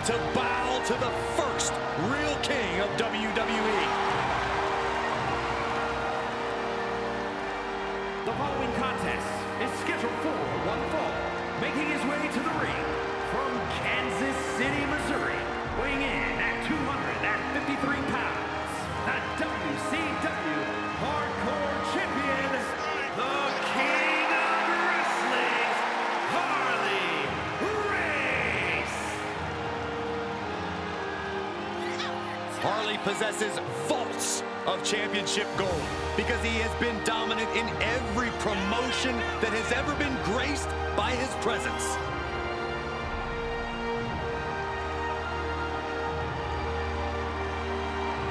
time to bow to the first real king of WWE. The following contest is scheduled for one fall. Making his way to the ring from Kansas City, Missouri, weighing in at 253 pounds, the WCW Hardcore Champion, the King of Wrestling, Harley Race. Harley possesses vaults of championship gold because he has been dominant in every promotion that has ever been graced by his presence.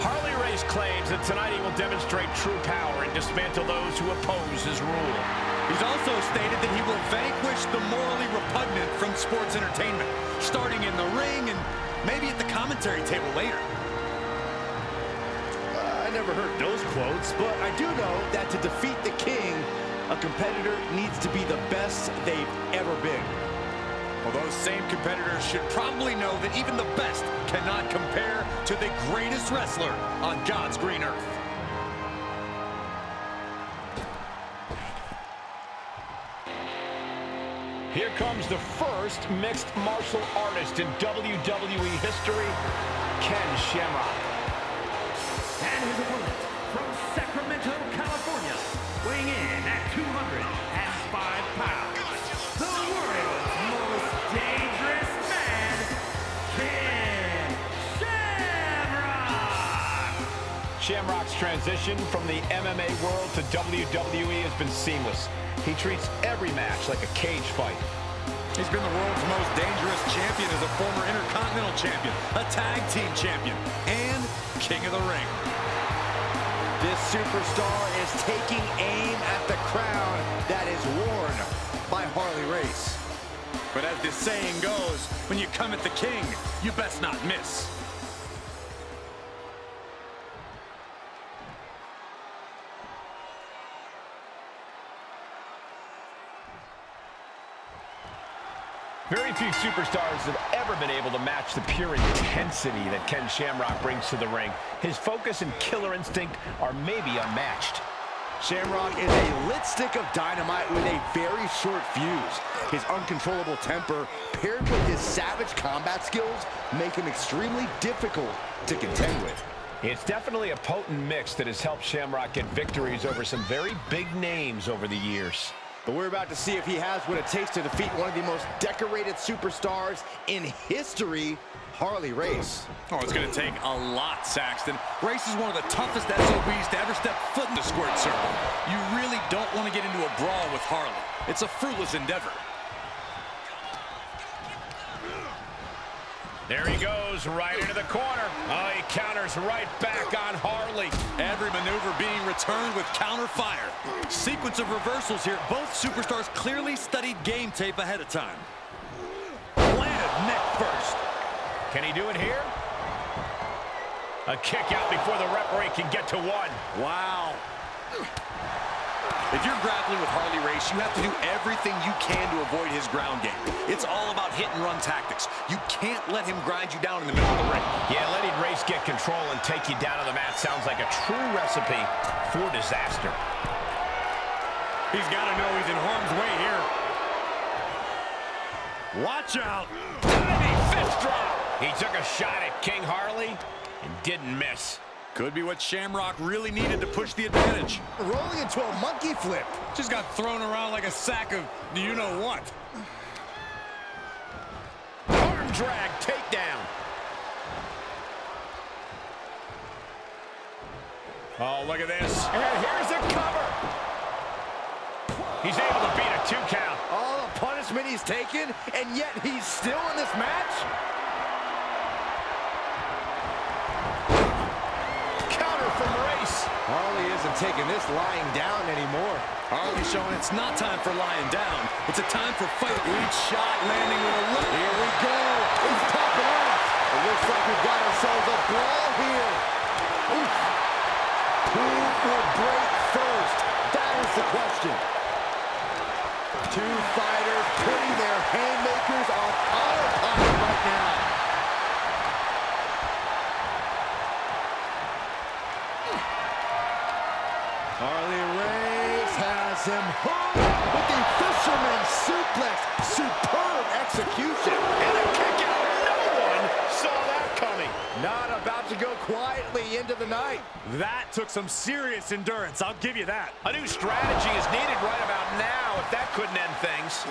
Harley Race claims that tonight he will demonstrate true power and dismantle those who oppose his rule. He's also stated that he will vanquish the morally repugnant from sports entertainment, starting in the ring and maybe at the commentary table later. I never heard those quotes, but I do know that to defeat the king, a competitor needs to be the best they've ever been. Well, those same competitors should probably know that even the best cannot compare to the greatest wrestler on God's green earth. Here comes the first mixed martial artist in WWE history, Ken Shamrock. And his opponent from Sacramento, California, weighing in at 205 pounds, the world's most dangerous man, Ken Shamrock. Shamrock's transition from the MMA world to WWE has been seamless. He treats every match like a cage fight. He's been the world's most dangerous champion as a former Intercontinental Champion, a Tag Team Champion, and King of the Ring. This superstar is taking aim at the crown that is worn by Harley Race. But as the saying goes, when you come at the king, you best not miss. Very few superstars have ever been able to match the pure intensity that Ken Shamrock brings to the ring. His focus and killer instinct are maybe unmatched. Shamrock is a lit stick of dynamite with a very short fuse. His uncontrollable temper, paired with his savage combat skills, make him extremely difficult to contend with. It's definitely a potent mix that has helped Shamrock get victories over some very big names over the years. But we're about to see if he has what it takes to defeat one of the most decorated superstars in history, Harley Race. Oh, it's going to take a lot, Saxton. Race is one of the toughest SOBs to ever step foot in the squared circle. You really don't want to get into a brawl with Harley. It's a fruitless endeavor. There he goes, right into the corner. Oh, he counters right back on Harley. Every maneuver being returned with counter fire. Sequence of reversals here. Both superstars clearly studied game tape ahead of time. Planted neck first. Can he do it here? A kick out before the referee can get to one. Wow. If you're grappling with Harley Race, you have to do everything you can to avoid his ground game. It's all about hit and run tactics. You can't let him grind you down in the middle of the ring. Yeah, letting Race get control and take you down to the mat sounds like a true recipe for disaster. He's got to know he's in harm's way here. Watch out. Diving fist drop. He took a shot at King Harley and didn't miss. Could be what Shamrock really needed to push the advantage. Rolling into a monkey flip. Just got thrown around like a sack of you-know-what. Arm drag takedown. Oh, look at this. And here's the cover. He's able to beat a 2 count. All the punishment he's taken, and yet he's still in this match? From Race. Harley isn't taking this lying down anymore. Harley showing it's not time for lying down. It's a time for fight. Each shot landing with a look. Here we go. He's popping off. It looks like we've got ourselves a brawl here. Oof. Who will break first? That is the question. Two fighters putting their haymakers on autopilot right now. has him hooked with the fisherman suplex. Superb execution. And a kick out. No one saw that coming. Not about to go quietly into the night. That took some serious endurance, I'll give you that. A new strategy is needed right about now if that couldn't end things.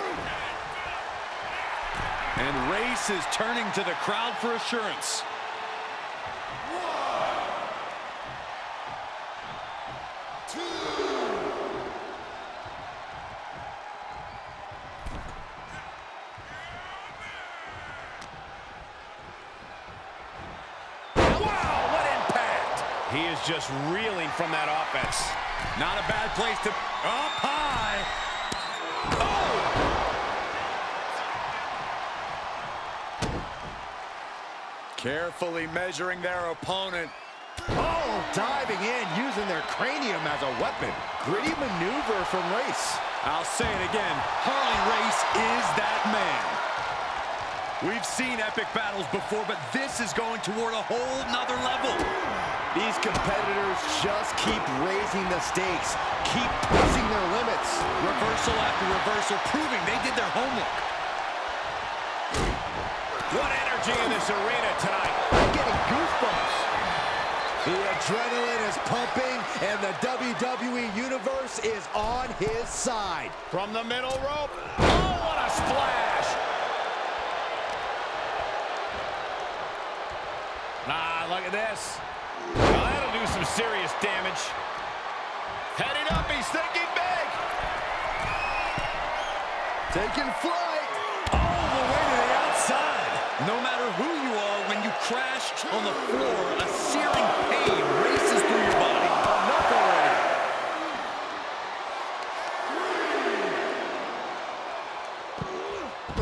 And Race is turning to the crowd for assurance. He is just reeling from that offense. Not a bad place to... Up high. Oh! Carefully measuring their opponent. Oh, diving in, using their cranium as a weapon. Gritty maneuver from Race. I'll say it again. Harley Race is that man. We've seen epic battles before, but this is going toward a whole nother level. These competitors just keep raising the stakes, keep pushing their limits. Reversal after reversal, proving they did their homework. What energy in this arena tonight. I'm getting goosebumps. The adrenaline is pumping, and the WWE Universe is on his side. From the middle rope. Oh, what a splash. Look at this. Well, that'll do some serious damage. Heading up, he's thinking big. Taking flight. All the way to the outside. No matter who you are, when you crash on the floor, a searing pain races through your body. Enough already.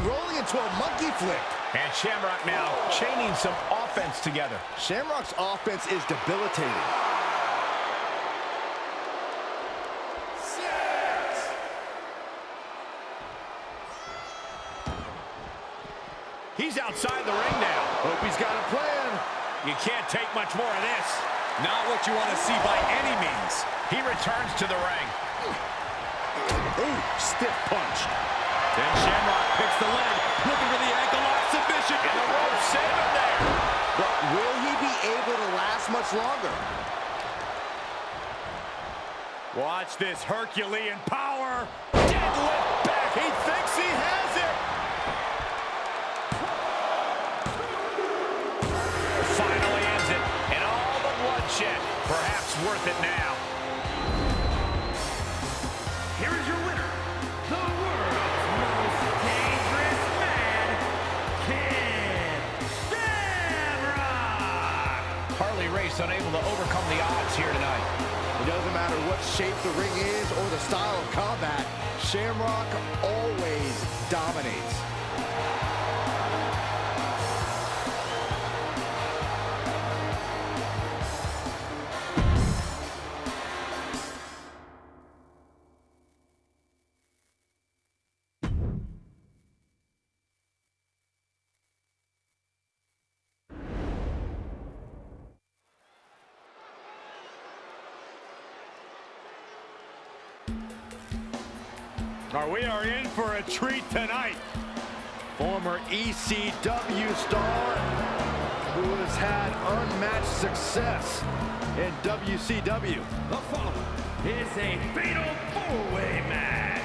Rolling into a monkey flip. And Shamrock now chaining some offense together. Shamrock's offense is debilitating. He's outside the ring now. Hope he's got a plan. You can't take much more of this. Not what you want to see by any means. He returns to the ring. Ooh, stiff punch. Then Shamrock picks the leg, looking for the ankle lock submission. And the rope save him there. But will he be able to last much longer? Watch this Herculean power. Deadlift back. He thinks he has it. Finally ends it. And all the bloodshed. Perhaps worth it now. Here is your winner, the world's most dangerous man, Ken Shamrock. Harley Race unable to overcome the odds here tonight. It doesn't matter what shape the ring is or the style of combat, Shamrock always dominates. We are in for a treat tonight. Former ECW star who has had unmatched success in WCW. The following is a fatal four-way match.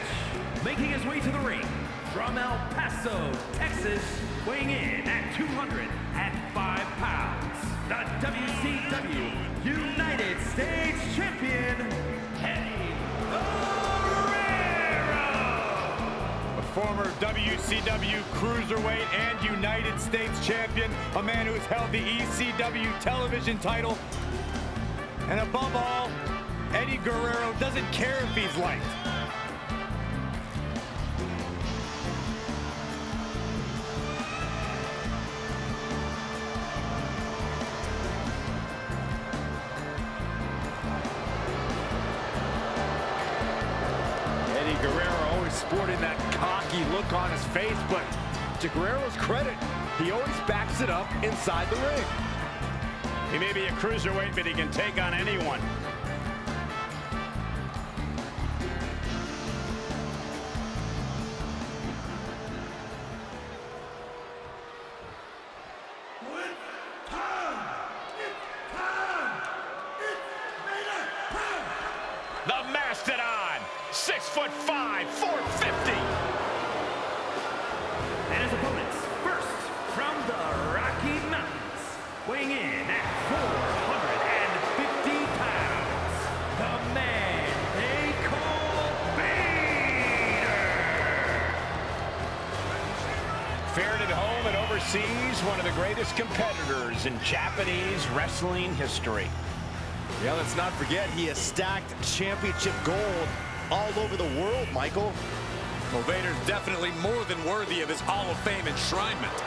Making his way to the ring from El Paso, Texas, weighing in at 205 pounds, the WCW United States Champion, Eddie Guerrero. Former WCW Cruiserweight and United States Champion, a man who has held the ECW television title. And above all, Eddie Guerrero doesn't care if he's liked. Eddie Guerrero always sporting that cocky look on his face, but to Guerrero's credit, he always backs it up inside the ring. He may be a cruiserweight, but he can take on anyone. weighing in at 450 pounds, the man they call Vader! Fared at home and overseas, one of the greatest competitors in Japanese wrestling history. Yeah, let's not forget he has stacked championship gold all over the world, Michael. Well, Vader's definitely more than worthy of his Hall of Fame enshrinement.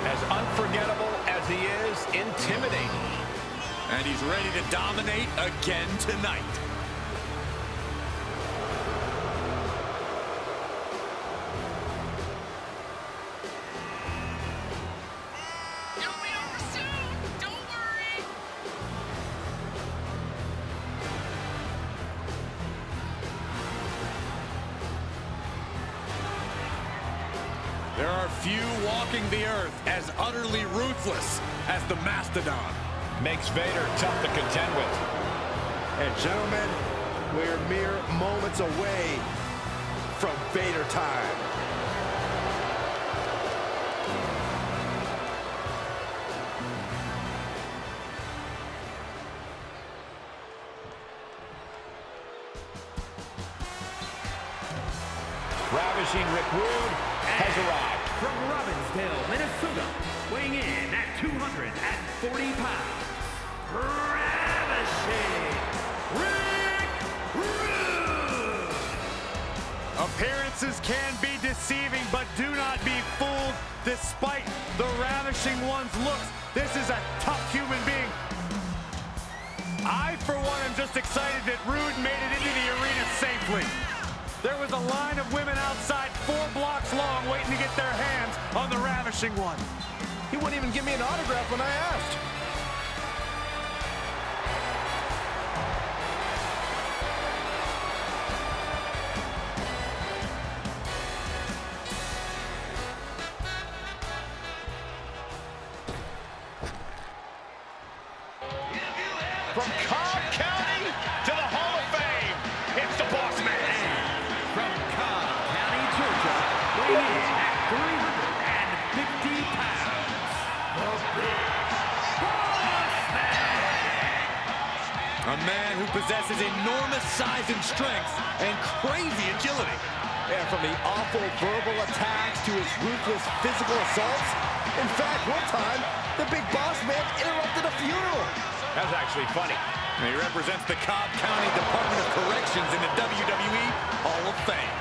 As unforgettable as he is, intimidating. And he's ready to dominate again tonight. It'll be over soon. Don't worry. There are few walking the earth as utterly ruthless as the Mastodon. Makes Vader tough to contend with. And gentlemen, we're mere moments away from Vader time. Ravishing Rick Rude has arrived. From Robbinsdale, Minnesota, weighing in at 240 pounds, Ravishing Rick Rude! Appearances can be deceiving, but do not be fooled. Despite the Ravishing One's looks, this is a tough human being. I, for one, am just excited that Rude made it into the arena safely. There was a line of women outside 4 blocks long waiting to get their hands on the Ravishing One. He wouldn't even give me an autograph when I asked. From Cobb County to the Hall of Fame, it's the Boss Man. From Cobb County, Georgia, weighing in at 350 pounds, the Big Boss Man! A man who possesses enormous size and strength and crazy agility. And from the awful verbal attacks to his ruthless physical assaults. In fact, one time, the Big Boss Man interrupted a funeral. That was actually funny. And he represents the Cobb County Department of Corrections in the WWE Hall of Fame.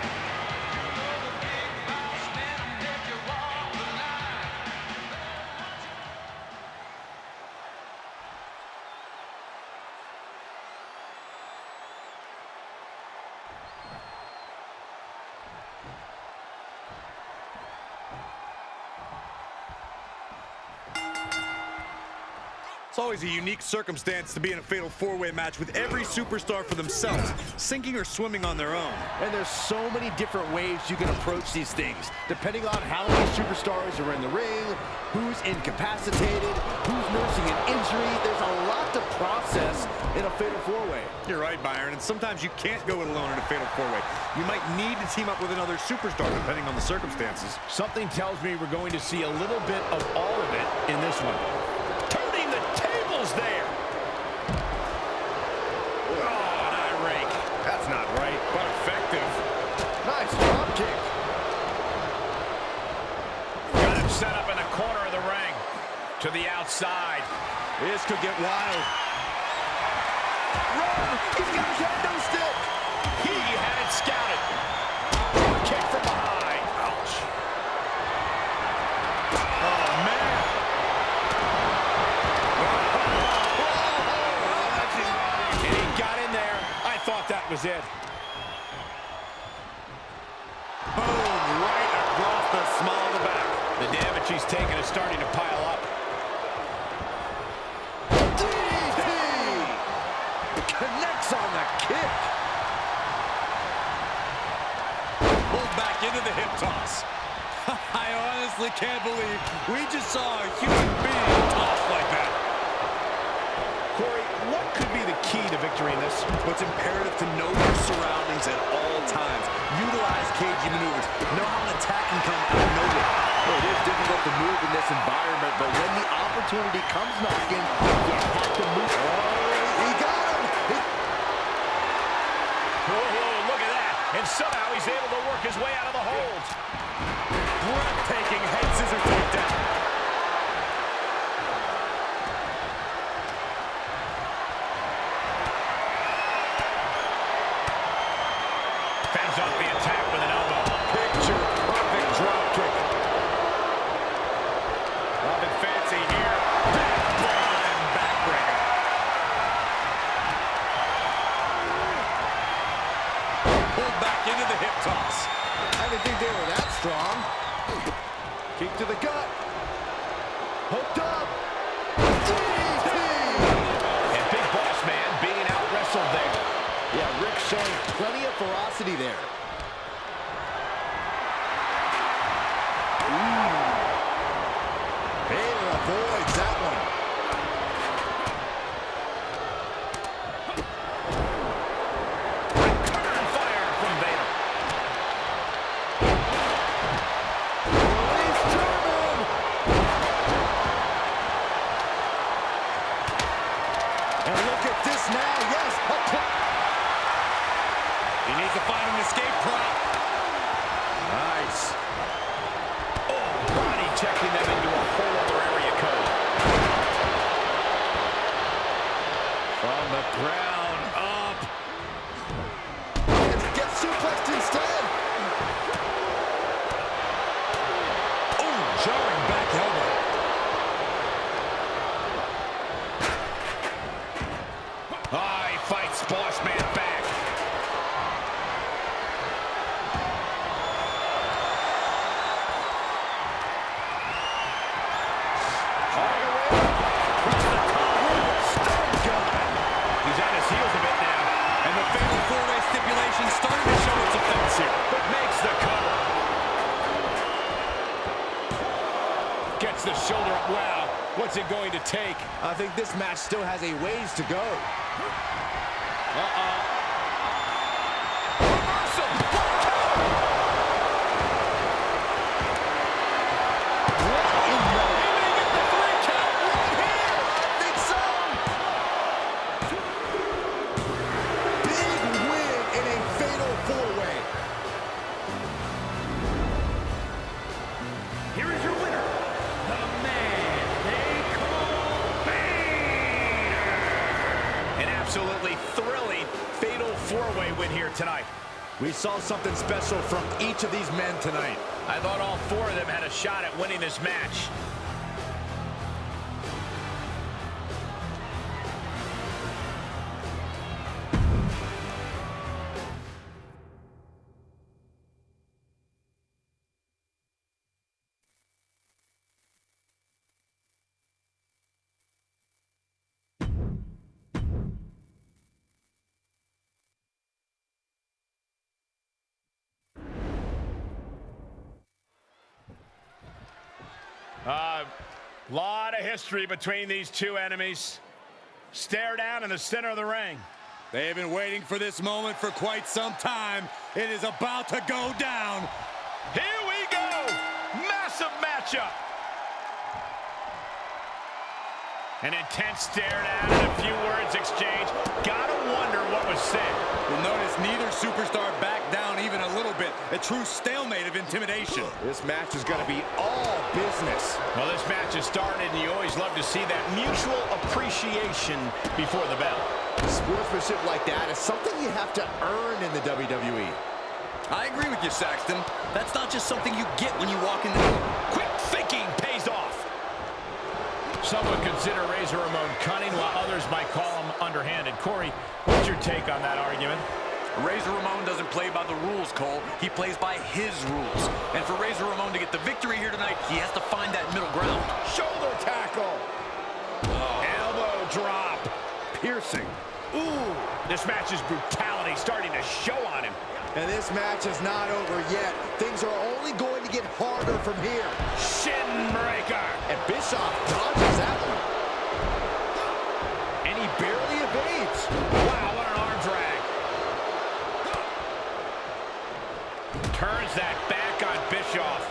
It's always a unique circumstance to be in a fatal 4-way match with every superstar for themselves, sinking or swimming on their own. And there's so many different ways you can approach these things, depending on how many superstars are in the ring, who's incapacitated, who's nursing an injury. There's a lot to process in a fatal 4-way. You're right, Byron, and sometimes you can't go it alone in a fatal 4-way. You might need to team up with another superstar, depending on the circumstances. Something tells me we're going to see a little bit of all of it in this one. Turning the tables there. Oh, an eye rake. That's not right, but effective. Nice drop kick. Got him set up in the corner of the ring. To the outside. This could get wild. Run! He's got his kendo stick. He had it scouted. Drop kick from behind. Ouch. Oh, man. And he got in there. I thought that was it. Boom, right across the small of the back. The damage he's taken is starting to pile up. DDT! Connects on the kick. Pulled back into the hip toss. I honestly can't believe we just saw a human being tossed like that. Corey, what could be the key to victory in this? It's imperative to know your surroundings at all times. Utilize cagey maneuvers. Know how an attack can come out of nowhere. Well, it is difficult to move in this environment, but when the opportunity comes knocking, you have to move. Oh, he got him! Whoa, look at that. And somehow he's able to work his way out of the hold. Breathtaking head scissor takedown. Fends off the attack with an elbow. Picture perfect drop kick. Nothing fancy here. Backbreaker and backbreaker. Pulled back into the hip toss. I didn't think they were that strong. Kick to the gut. Hooked up. DDT. And Big Boss Man being out-wrestled there. Yeah, Rick showing plenty of ferocity there. Vader avoids that one. Return fire from Vader. Release German. And look at this now. Yes. He needs to find an escape prop. Nice. Oh, body checking them into a whole other area code. From the ground up. Gets suplexed instead. Oh, jarring back elbow. Ah, he fights Boss Man back. He's on his heels a bit now. And the fatal four-way stipulation starting to show its effects here. But makes the cover. Gets the shoulder up. Wow, what's it going to take? I think this match still has a ways to go. Reversal. Here is your winner, the man they call Vader. An absolutely thrilling fatal four-way win here tonight. We saw something special from each of these men tonight. I thought all four of them had a shot at winning this match. Lot of history between these two enemies. Stare down in the center of the ring. They have been waiting for this moment for quite some time. It is about to go down. Here we go. Massive matchup. An intense stare down and a few words exchanged. Gotta wonder what was said. You'll notice neither superstar backed down even a little bit. A true stalemate of intimidation. This match is going to be all business. Well, this match has started, and you always love to see that mutual appreciation before the bell. Sportsmanship like that is something you have to earn in the WWE. I agree with you, Saxton. That's not just something you get when you walk in the door. Quick thinking pays off. Some would consider Razor Ramon cunning, while others might call him underhanded. Corey, what's your take on that argument? Razor Ramon doesn't play by the rules, Cole. He plays by his rules. And for Razor Ramon to get the victory here tonight, he has to find that middle ground. Shoulder tackle. Elbow drop. Piercing. Ooh, this match's brutality starting to show on him. And this match is not over yet. Things are only going to get harder from here. Shin breaker. And Bischoff dodges that one. And he barely evades. Wow, what an arm drag. Turns that back on Bischoff.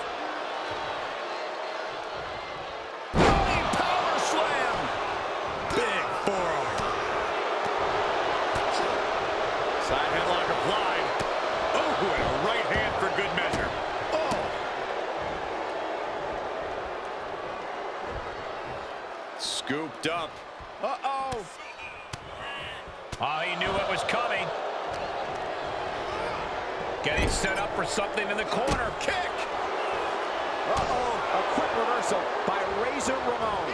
Scooped up. Uh-oh. Oh, he knew it was coming. Getting set up for something in the corner. Kick! Uh-oh. A quick reversal by Razor Ramon.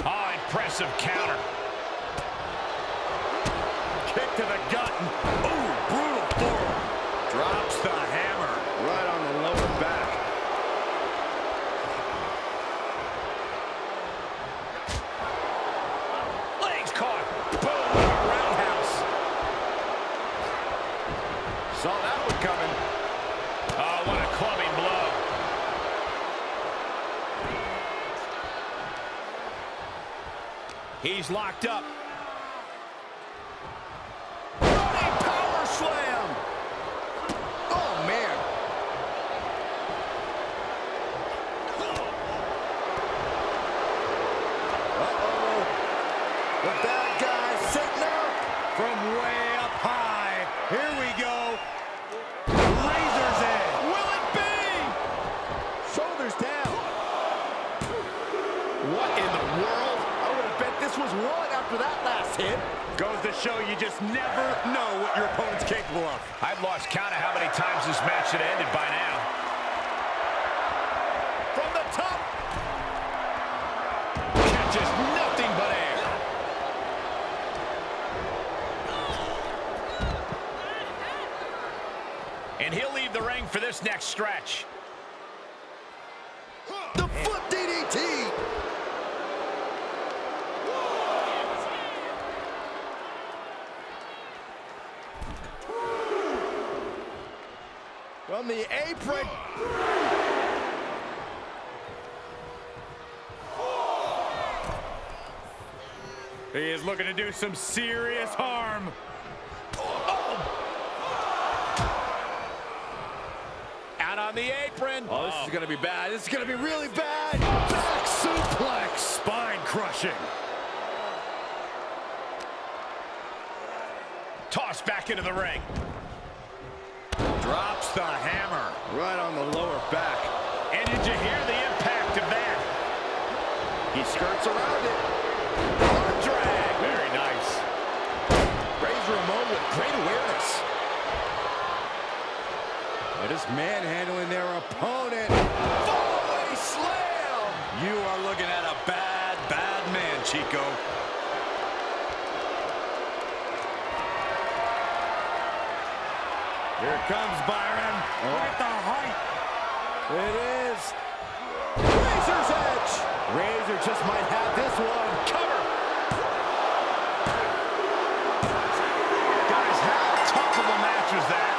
Oh, impressive counter. Kick to the gut. Ooh, brutal forearm. Drops the hammer. Right on the lower back. Legs caught. Boom, a roundhouse. Saw that one coming. Oh, what a clubbing blow. He's locked up. Running power slam. Oh, man. Uh-oh. The bad guy sitting up. From way up high. Here we go. Laser's in. Will it be? Shoulders down. What in the world? I would have bet this was one after that last hit. Goes to show you just never know what your opponent's capable of. I've lost count of how many times this match had ended by now. From the top. Catches nothing but air. And he'll leave the ring for this next stretch. The foot DDT. From the apron. He is looking to do some serious harm. Out on the apron. Oh, this is going to be bad. This is going to be really bad. Back suplex. Spine crushing. Tossed back into the ring. Drops the hammer. Right on the lower back. And did you hear the impact of that? He skirts around it. Arm drag. Very nice. Razor Ramon with great awareness. But just manhandling their opponent. Fallaway slam. You are looking at a bad, bad man, Chico. Here comes Byron. Look at the height. It is. Razor's edge. Razor just might have this one. Cover. Guys, how tough of a match was that?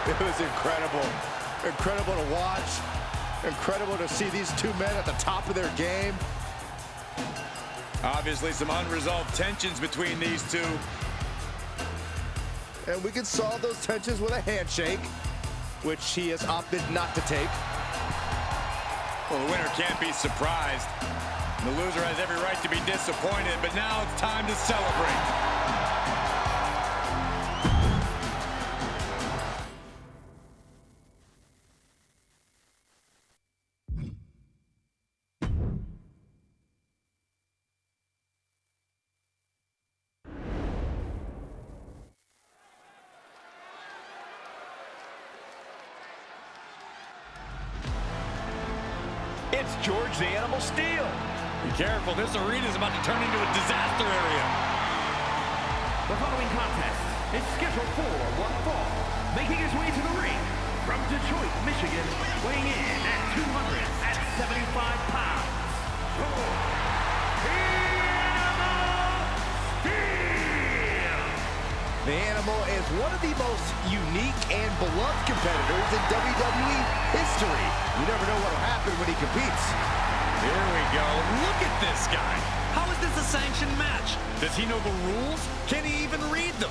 It was incredible. Incredible to watch. Incredible to see these two men at the top of their game. Obviously, some unresolved tensions between these two. And we can solve those tensions with a handshake, which he has opted not to take. Well, the winner can't be surprised. The loser has every right to be disappointed, but now it's time to celebrate. It's George the Animal Steel. Be careful, this arena is about to turn into a disaster area. The following contest is scheduled for one fall. Making his way to the ring from Detroit, Michigan, weighing in at 275 pounds. George the Animal Steel. The Animal is one of the most unique and beloved competitors in WWE history. You never know what will happen when he competes. Here we go. Look at this guy. How is this a sanctioned match? Does he know the rules? Can he even read them?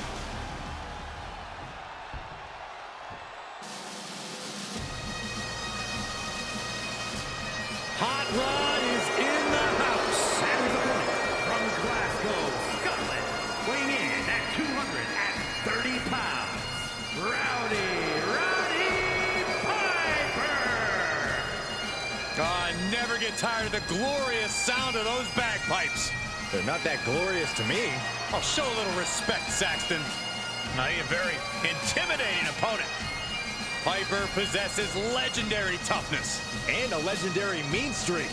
Hot Rod is in the house. And his opponent from Glasgow, Scotland, weighing in at 230 pounds. Roddy Piper. Never get get tired of the glorious sound of those bagpipes. They're not that glorious to me. Oh, show a little respect, Saxton. Now, a very intimidating opponent. Piper possesses legendary toughness. And a legendary mean streak.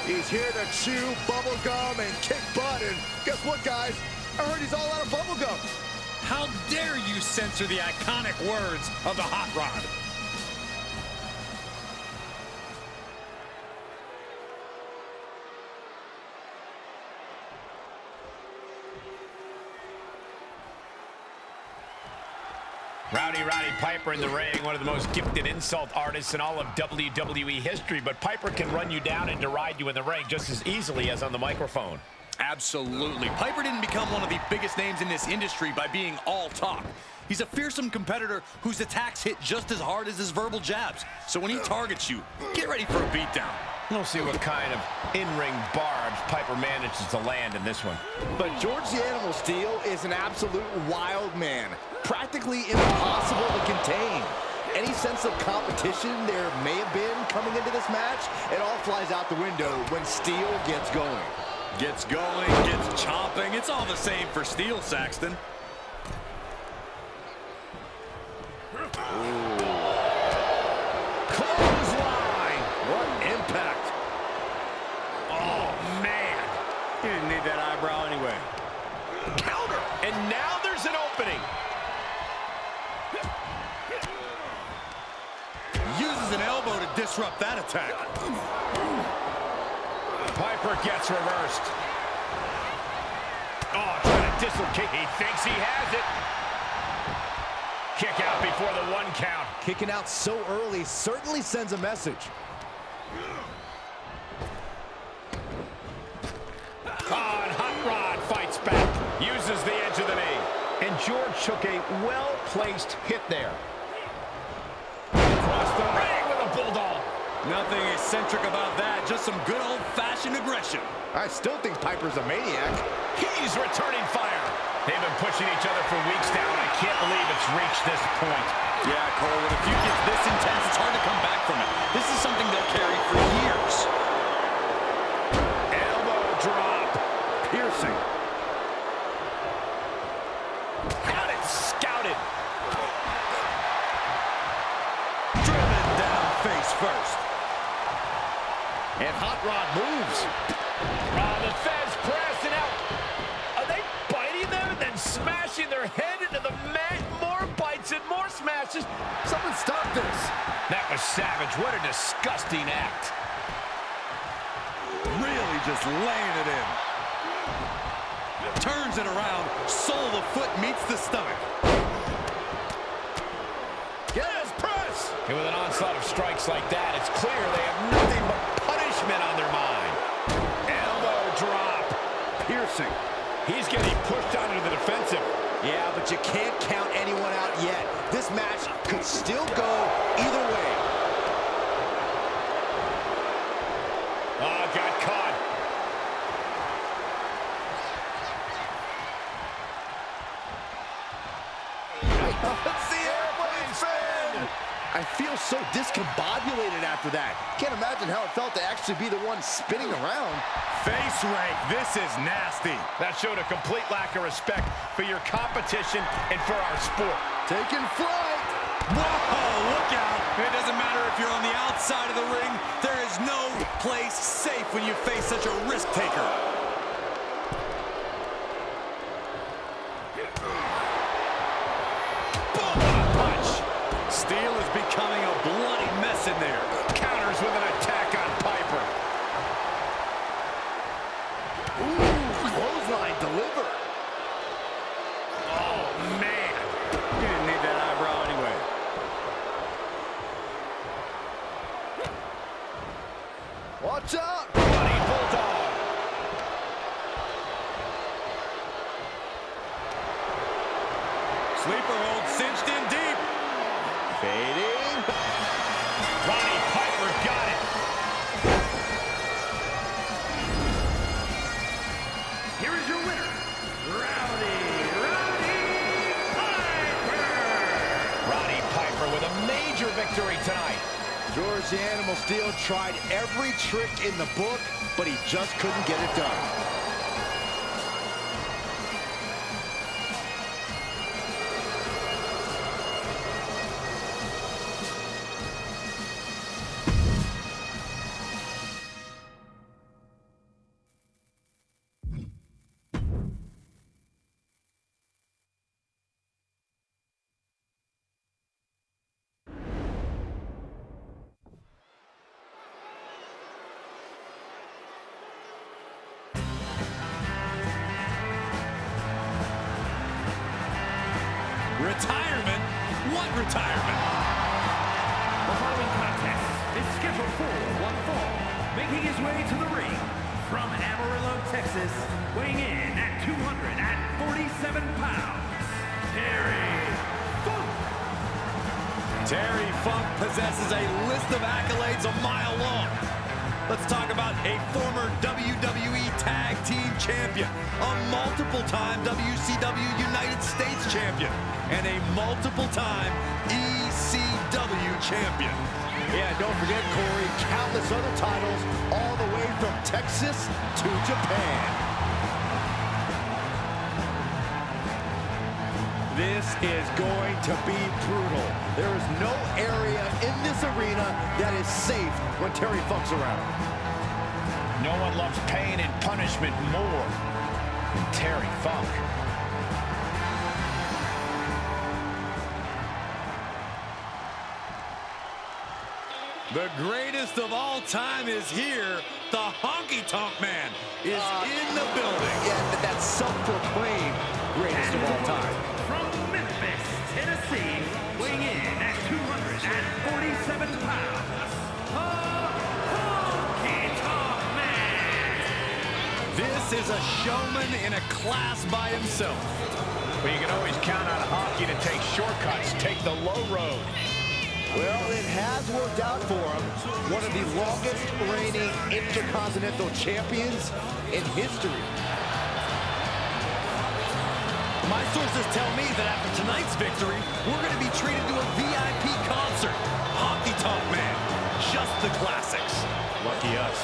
He's here to chew bubble gum and kick butt, and guess what, guys? I heard he's all out of bubble gum. How dare you censor the iconic words of the Hot Rod? Rowdy Roddy Piper in the ring, one of the most gifted insult artists in all of WWE history, but Piper can run you down and deride you in the ring just as easily as on the microphone. Absolutely. Piper didn't become one of the biggest names in this industry by being all talk. He's a fearsome competitor whose attacks hit just as hard as his verbal jabs. So when he targets you, get ready for a beatdown. We'll see what kind of in-ring barbs Piper manages to land in this one. But George the Animal Steel is an absolute wild man, practically impossible to contain. Any sense of competition there may have been coming into this match, it all flies out the window when Steel gets going. Gets going, gets chomping. It's all the same for Steel, Saxton. Clothesline! What impact! Oh, man. You didn't need that eyebrow anyway. Counter! And now there's an opening. Uses an elbow to disrupt that attack. Piper gets reversed. Oh, trying to dislocate. He thinks he has it. Kick out before the 1 count. Kicking out so early certainly sends a message. Oh, and Hot Rod fights back. Uses the edge of the knee. And George took a well-placed hit there. Across the ring with a bulldog. Nothing eccentric about that, just some good old-fashioned aggression. I still think Piper's a maniac. He's returning fire. They've been pushing each other for weeks now, and I can't believe it's reached this point. Yeah, Cole, when a feud gets this intense, it's hard to come back from it. This is something they'll carry for years. Elbow drop. Piercing. Got it scouted. Driven down face first. And Hot Rod moves. The Fez press and out. Are they biting them and then smashing their head into the mat? More bites and more smashes. Someone stop this. That was savage. What a disgusting act. Really just laying it in. Turns it around. Sole of foot meets the stomach. Yes, press. And with an onslaught of strikes like that, it's clear they have nothing but punishment on their mind. Elbow drop. Piercing. He's getting pushed onto the defensive. Yeah, but you can't count anyone out yet. This match could still go either way. Oh, got caught. Let's see airplane spin. I feel so discombobulated after that. Can't imagine how it felt to actually be the one spinning around. Face rake, this is nasty. That showed a complete lack of respect for your competition and for our sport. Taking flight. Whoa, look out. It doesn't matter if you're on the outside of the ring. There is no place safe when you face such a risk taker. Boom, what a punch. Steel is becoming a bloody mess in there. Counters with an attack on Piper. Ooh, clothesline delivered. Oh, man. You didn't need that eyebrow anyway. Watch Watch out! Running bulldog. Sleeper hold cinched in deep. Fading. Roddy Piper got it. Here is your winner, Roddy Piper. Roddy Piper with a major victory tonight. George the Animal Steel tried every trick in the book, but he just couldn't get it done. Retirement? What retirement? The following contest is scheduled for one fall. Making his way to the ring from Amarillo, Texas, weighing in at 247 pounds, Terry Funk. Terry Funk possesses a list of accolades a mile long. Let's talk about a former WWE Tag Team Champion, a multiple-time WCW United States Champion, and a multiple-time ECW Champion. Yeah, don't forget, Corey, countless other titles all the way from Texas to Japan. This is going to be brutal. There is no area in this arena that is safe when Terry Funk's around. No one loves pain and punishment more than Terry Funk. The greatest of all time is here. The Honky Tonk Man is in the building. Yeah, that's self-proclaimed greatest of all time. From Memphis, Tennessee, weighing in at 247 pounds, the Honky Tonk Man. This is a showman in a class by himself. But you can always count on Honky to take shortcuts, take the low road. Well, it has worked out for him. One of the longest reigning Intercontinental Champions in history. My sources tell me that after tonight's victory, we're going to be treated to a VIP concert. Honky Tonk Man, just the classics. Lucky us.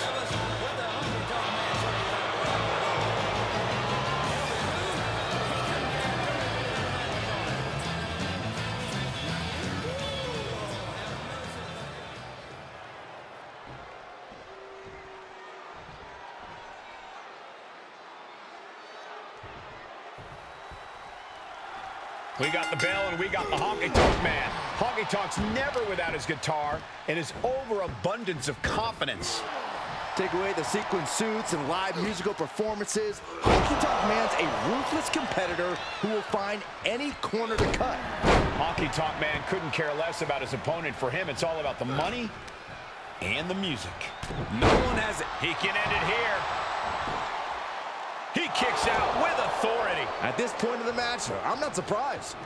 We got the bell and we got the Honky Tonk Man. Honky Tonk's never without his guitar and his overabundance of confidence. Take away the sequin suits and live musical performances, Honky Tonk Man's a ruthless competitor who will find any corner to cut. Honky Tonk Man couldn't care less about his opponent. For him, it's all about the money and the music. No one has it. He can end it here. He kicks out with authority. At this point of the match, I'm not surprised.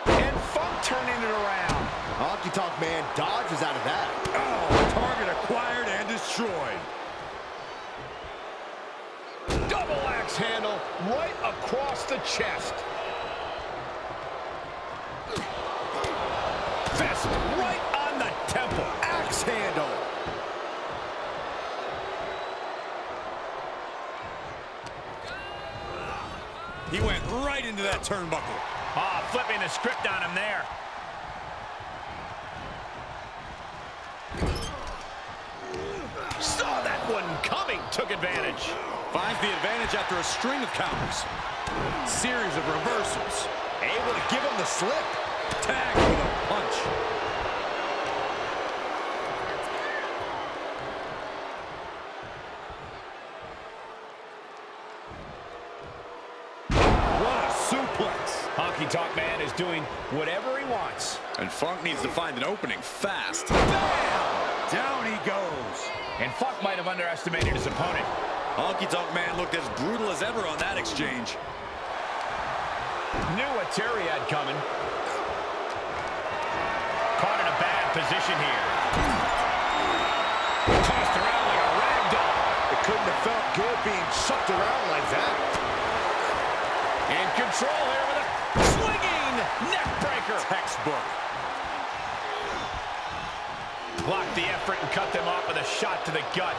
And Funk turning it around. Honky Tonk Man dodges out of that. Oh, target acquired and destroyed. Double axe handle right across the chest. Fist right on the temple. Axe handle. He went right into that turnbuckle. Ah, flipping the script on him there. Saw that one coming, took advantage. Finds the advantage after a string of counters. Series of reversals. Able to give him the slip. Tagged with a punch. Honky Tonk Man is doing whatever he wants. And Funk needs to find an opening fast. Bam! Down he goes. And Funk might have underestimated his opponent. Honky Tonk Man looked as brutal as ever on that exchange. Knew what Terry had coming. Caught in a bad position here. Tossed around like a rag doll. It couldn't have felt good being chucked around like that. In control here with a swinging neck breaker. Textbook. Blocked the effort and cut them off with a shot to the gut.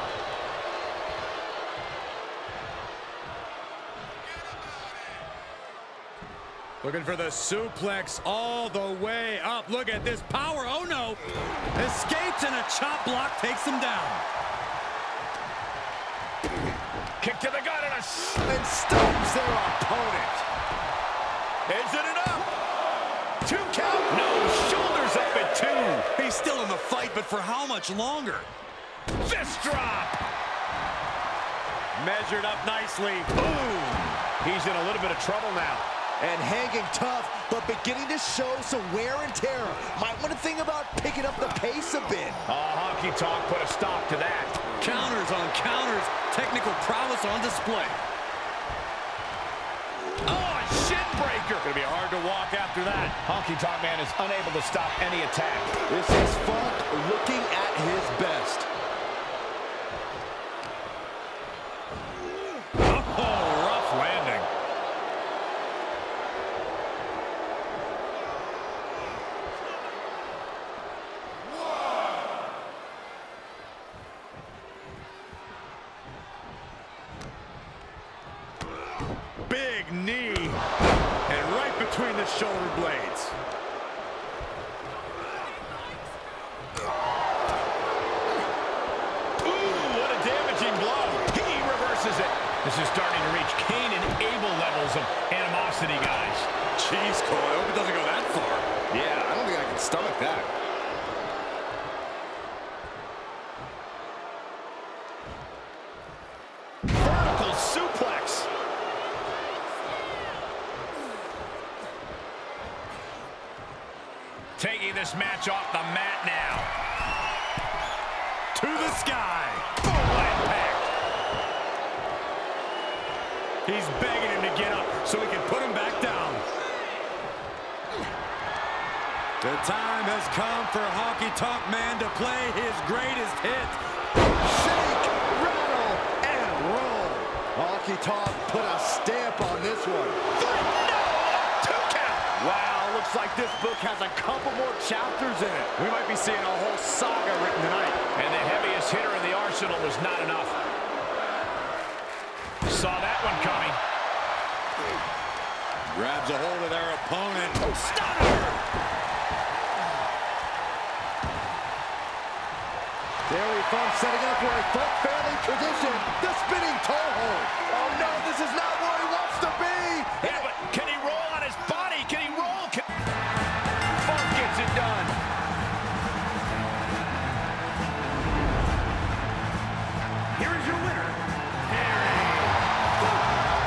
Looking for the suplex all the way up. Look at this power. Oh, no. Escapes and a chop block takes him down. Kick to the gut and And stuns their opponent. is it enough? 2 count. No, shoulders up at 2. He's still in the fight, but for how much longer? Fist drop. Measured up nicely. Boom. He's in a little bit of trouble now. And hanging tough, but beginning to show some wear and tear. Might want to think about picking up the pace a bit. Honky Tonk put a stop to that. Counters on counters. Technical prowess on display. Oh, a shin breaker. Gonna be hard to walk after that. Honky Tonk Man is unable to stop any attack. This is Funk looking at his best. Oh, rough landing. Big knee, and right between the shoulder blades. Ooh, what a damaging blow. He reverses it. This is starting to reach Cain and Abel levels of animosity, guys. Jeez, Cole, I hope it doesn't go that far. Yeah, I don't think I can stomach that. Vertical suplex. Taking this match off the mat now. To the sky. Full impact. He's begging him to get up so he can put him back down. The time has come for Honky Tonk Man to play his greatest hit. Shake, rattle, and roll. Honky Tonk put a stamp on this one. No! 2 count. Wow, looks like this book has a couple more chapters in it. We might be seeing a whole saga written tonight. And the heaviest hitter in the arsenal was not enough. Saw that one coming. Grabs a hold of their opponent. Stunner! Terry Funk setting up for a Funk family tradition. The spinning toe hold. Oh no, this is not where he wants to be. Yeah, but can he roll on his body? Can he roll? Funk gets it done. Here is your winner,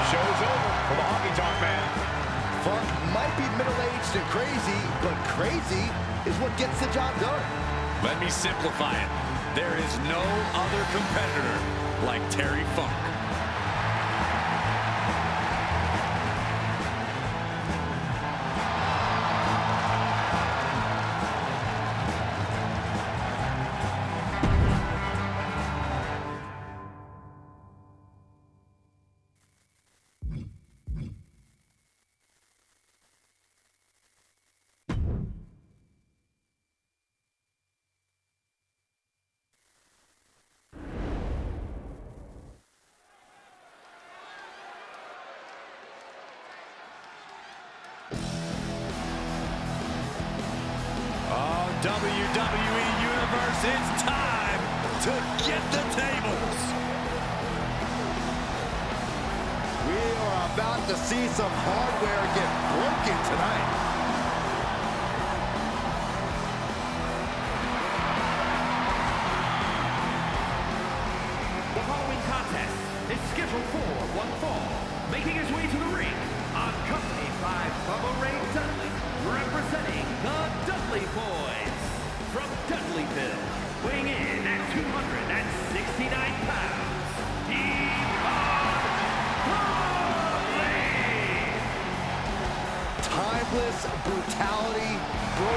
Show's over for the Honky Tonk Man. Funk might be middle-aged and crazy, but crazy is what gets the job done. Let me simplify it. There is no other competitor like Terry Funk. WWE Universe, it's time to get the tables. We are about to see some hardware get broken tonight. The following contest is scheduled for one fall. Making his way to the ring, accompanied by Bubba Ray Dudley, representing the Dudley Boys. From Dudleyville, weighing in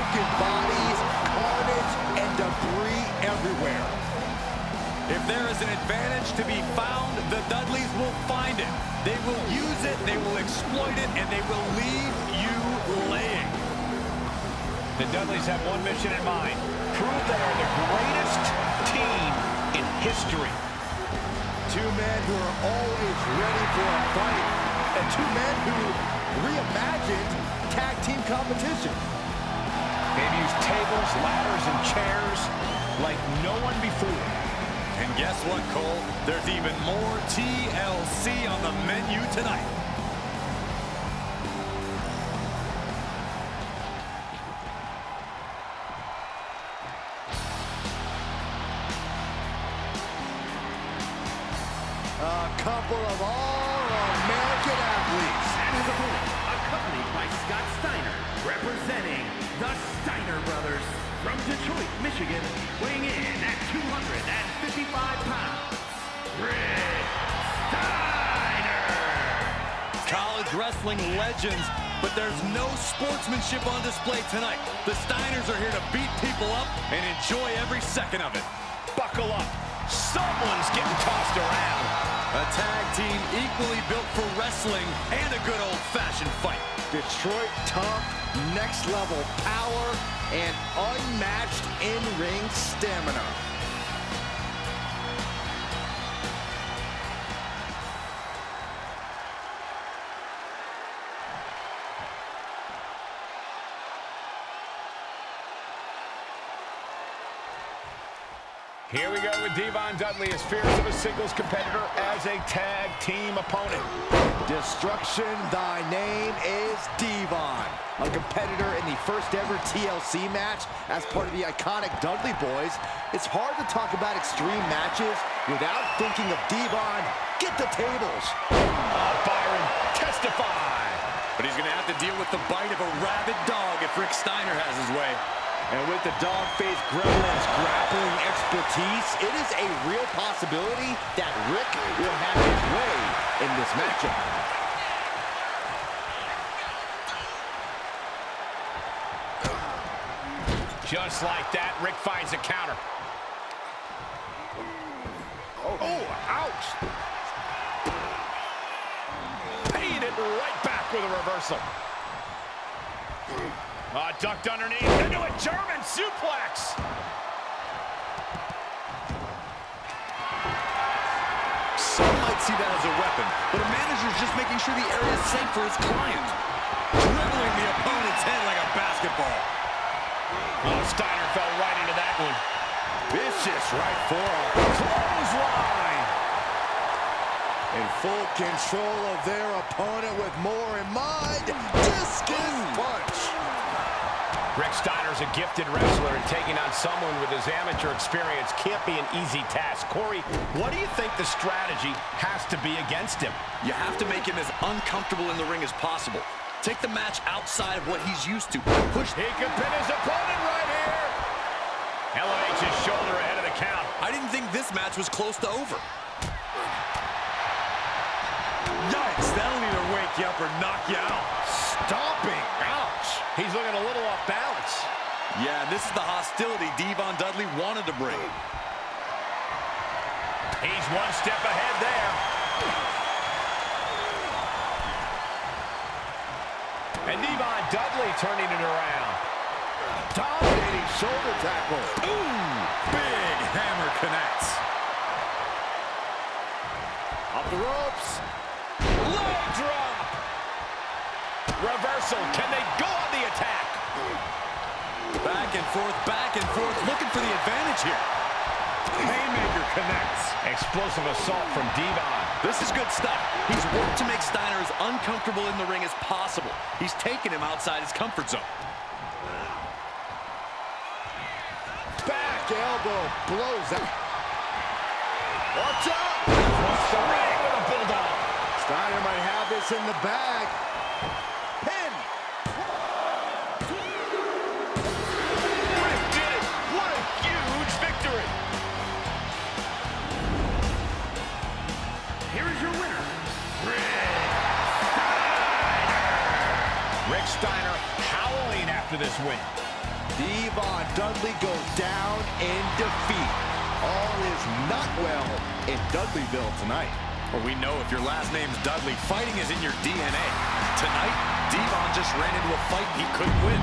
broken bodies, carnage, and debris everywhere. If there is an advantage to be found, the Dudleys will find it. They will use it, they will exploit it, and they will leave you laying. The Dudleys have one mission in mind: prove they are the greatest team in history. Two men who are always ready for a fight, and two men who reimagined tag team competition. They've used tables, ladders, and chairs like no one before. And guess what, Cole? There's even more TLC on the menu tonight. A couple of all-American athletes. And his opponent, accompanied by Scott Steiner, representing the Steiner Brothers from Detroit, Michigan, weighing in at 255 pounds, Rick Steiner! College wrestling legends, but there's no sportsmanship on display tonight. The Steiners are here to beat people up and enjoy every second of it. Buckle up. Someone's getting tossed around. A tag team equally built for wrestling and a good old-fashioned fight. Detroit tough, next level power, and unmatched in-ring stamina. Here we go with Devon Dudley, as fierce of a singles competitor as a tag team opponent. Destruction, thy name is Devon. A competitor in the first ever TLC match as part of the iconic Dudley Boys. It's hard to talk about extreme matches without thinking of Devon. Get the tables. Byron, testify. But he's going to have to deal with the bite of a rabid dog if Rick Steiner has his way. And with the dog-faced gremlin's grappling expertise, it is a real possibility that Rick will have his way in this matchup. Just like that, Rick finds a counter. Oh, ouch! Paying it right back with a reversal. Ducked underneath into a German suplex. Some might see that as a weapon, but a manager's just making sure the area is safe for his client. Dribbling the opponent's head like a basketball. Oh, Steiner fell right into that one. Vicious right forearm. Clothesline. In full control of their opponent with more in mind. Discus punch. Rick Steiner's a gifted wrestler, and taking on someone with his amateur experience can't be an easy task. Corey, what do you think the strategy has to be against him? You have to make him as uncomfortable in the ring as possible. Take the match outside of what he's used to. Push. He could pin his opponent right here. Elevates his shoulder ahead of the count. I didn't think this match was close to over. Yikes, that'll either wake you up or knock you out. Stomping. Ouch. He's looking a little off balance. Yeah, this is the hostility Devon Dudley wanted to bring. He's one step ahead there. And Devon Dudley turning it around. Dominating shoulder tackle. Ooh, big hammer connects. Off the ropes. Low drop. Reversal. Can they go on the attack? Back and forth, looking for the advantage here. Haymaker connects. Explosive assault from Devon. This is good stuff. He's worked to make Steiner as uncomfortable in the ring as possible. He's taken him outside his comfort zone. Back elbow blows out. Watch out! Across the ring with a bulldog. Steiner might have this in the bag. Pin. Rick did it. What a huge victory. Here is your winner, Rick Steiner howling after this win. Devon Dudley goes down in defeat. All is not well in Dudleyville tonight. Well, we know if your last name's Dudley, fighting is in your DNA. Tonight, Devon just ran into a fight he couldn't win.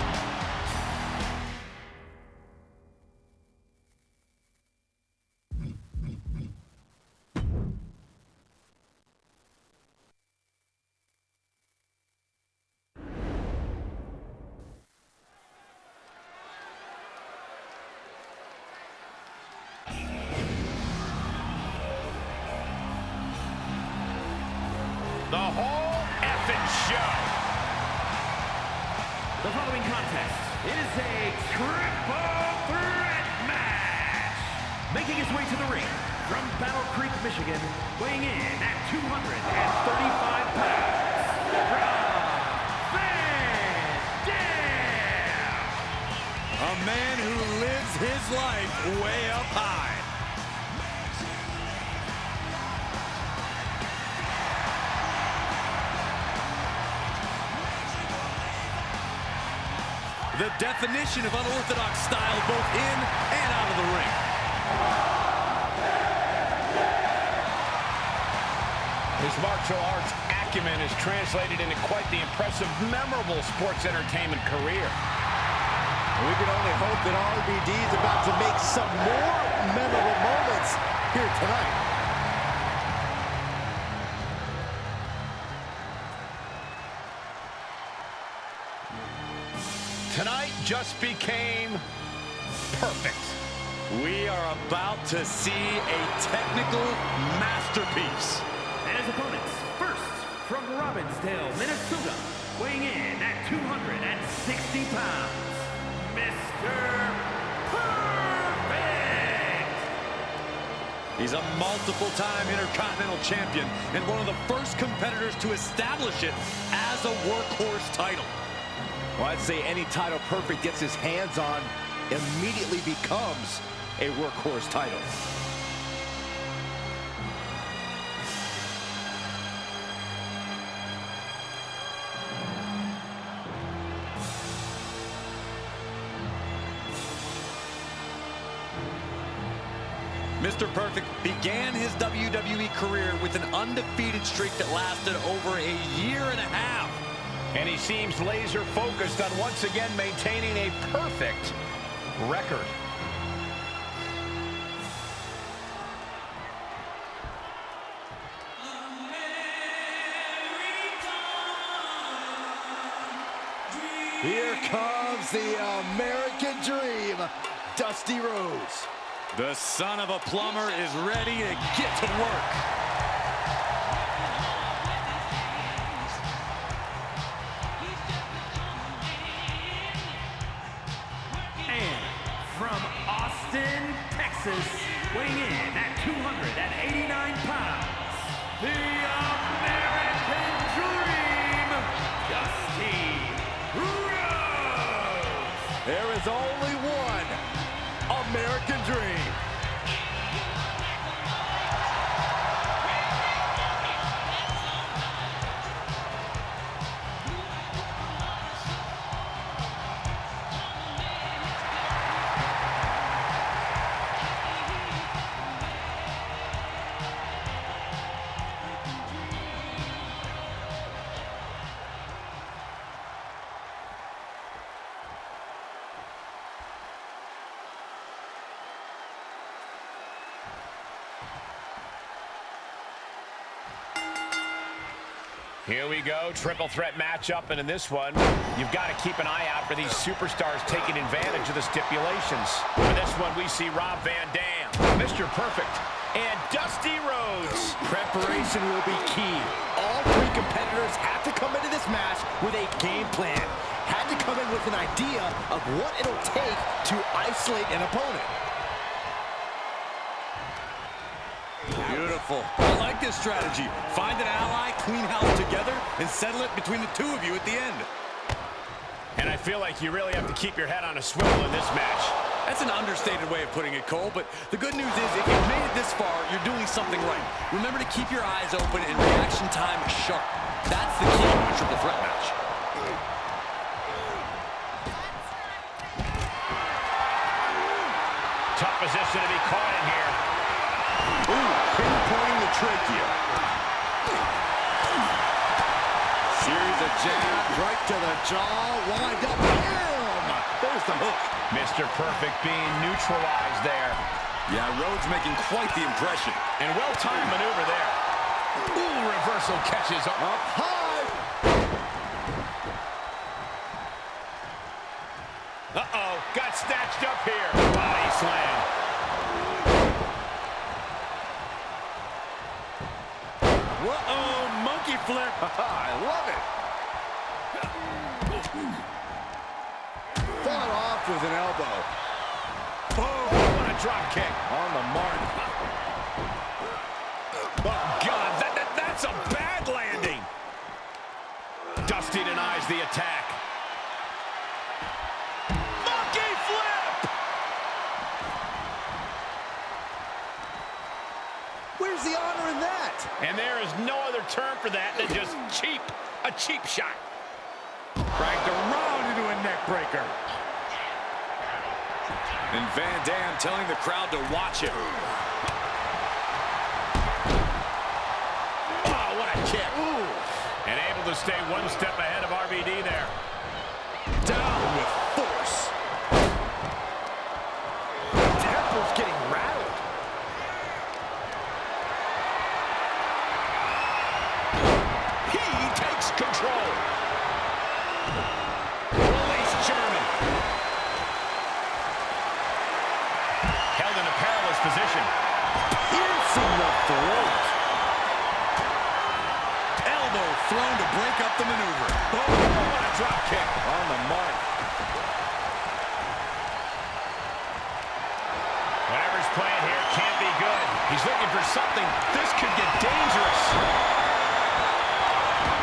The whole effing show. The following contest is a triple threat match. Making his way to the ring from Battle Creek, Michigan, weighing in at 235 pounds, from Van Dam. A man who lives his life way up high. The definition of unorthodox style both in and out of the ring. His martial arts acumen is translated into quite the impressive, memorable sports entertainment career. We can only hope that RVD is about to make some more memorable moments here tonight. Tonight just became perfect. We are about to see a technical masterpiece. And his opponents, first from Robbinsdale, Minnesota, weighing in at 260 pounds, Mr. Perfect! He's a multiple-time Intercontinental Champion and one of the first competitors to establish it as a workhorse title. Well, I'd say any title Perfect gets his hands on immediately becomes a workhorse title. Mr. Perfect began his WWE career with an undefeated streak that lasted over a year and a half. And he seems laser focused on once again maintaining a perfect record. Here comes the American Dream, Dusty Rhodes. The son of a plumber is ready to get to work. And from Austin, Texas, weighing in at 289 pounds, the American Dream, Dusty Rhodes. There is only one American Dream. Here we go, triple threat matchup, and in this one, you've got to keep an eye out for these superstars taking advantage of the stipulations. For this one, we see Rob Van Dam, Mr. Perfect, and Dusty Rhodes. Preparation will be key. All three competitors have to come into this match with a game plan. Had to come in with an idea of what it'll take to isolate an opponent. Beautiful. I like this strategy. Find an ally, clean house together, and settle it between the two of you at the end. And I feel like you really have to keep your head on a swivel in this match. That's an understated way of putting it, Cole, but the good news is if you've made it this far, you're doing something right. Remember to keep your eyes open and reaction time sharp. That's the key to a triple threat match. tough position to be caught in here. Ooh, pinpointing the trachea. Series of jabs right to the jaw. Wind up. Bam! There's the hook. Mr. Perfect being neutralized there. Yeah, Rhodes making quite the impression. And well-timed maneuver there. Ooh, reversal catches up. Up high. Uh-oh, got snatched up here. Body slam. Uh-oh, monkey flip. I love it. Fought off with an elbow. Oh, what a drop kick. On the mark. Oh, God, that's a bad landing. Dusty denies the attack. Monkey flip! Where's the honor in that? And there is no other term for that than just cheap. A cheap shot. Cranked around into a neck breaker. And Van Dam telling the crowd to watch him. Oh, what a kick. Ooh. And able to stay one step ahead of RVD there. Down with force. Temple's getting rattled. He takes control. Release German. Held in a perilous position. Piercing the throat. Elbow thrown to break up the maneuver. Oh, what a drop kick. On the mark. Whatever's playing here can't be good. He's looking for something. This could get dangerous.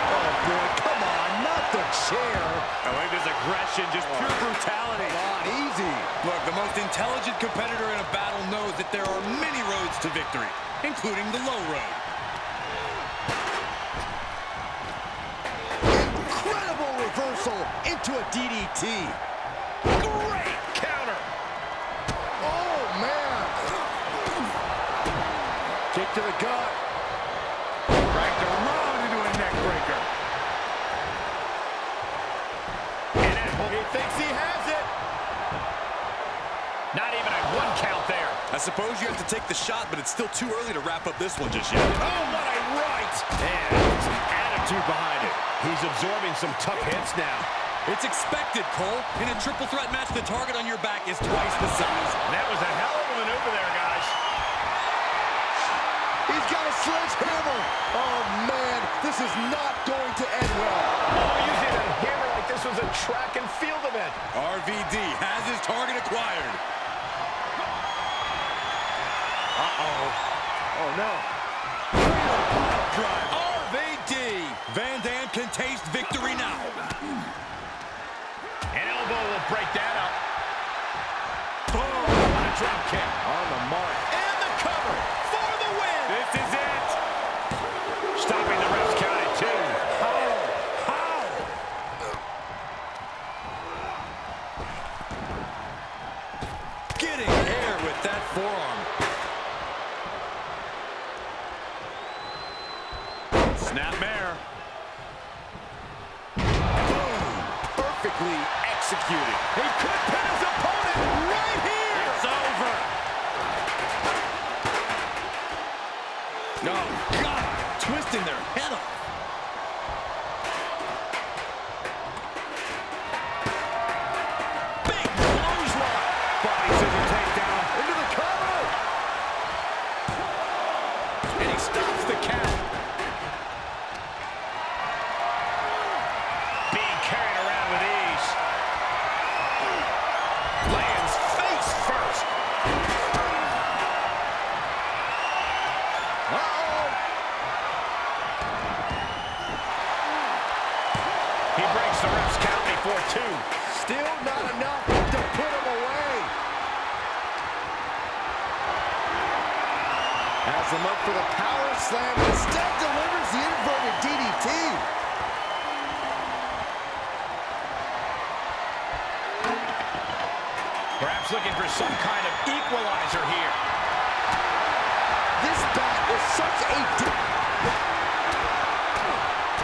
Oh, boy, come on, not the chair. I believe his aggression, just pure brutality. Come on, easy. Look, the most intelligent competitor in a battle knows that there are many roads to victory, including the low road. Incredible reversal into a DDT. Great counter. Oh, man. Kick to the gut. Cracked around into a neck breaker. And he thinks he has it. Not even a one count there. I suppose you have to take the shot, but it's still too early to wrap up this one just yet. Oh, what a right. And some attitude behind it. He's absorbing some tough hits now. It's expected, Cole. In a triple threat match, the target on your back is twice the size. That was a hell of a maneuver there, guys. He's got a sledgehammer. Oh, man, this is not going to end well. Oh, using a hammer like this was a track and field event. RVD has his target acquired. Uh-oh. Oh, no. Drive. RVD. Van Dam can taste victory now. An elbow will break that up. Boom. What a drop kick. On the mark. And the cover for the win. This is it. Stopping the ref's count at 2. How? Getting air with that forearm. Snapmare. Boom. Perfectly executed. He could pin his opponent right here. It's over. Oh, God. Twisting their head off. Big clothesline. Body scissor takedown into the cover. And he stops the count. Being carried around with ease. Lands face first. Uh-oh. He breaks the ref's count before 2. Still not enough to put him away. Has him up for the power slam. Instead delivers the inverted DDT. Perhaps Perhaps looking for some kind of equalizer here. This bat is such a...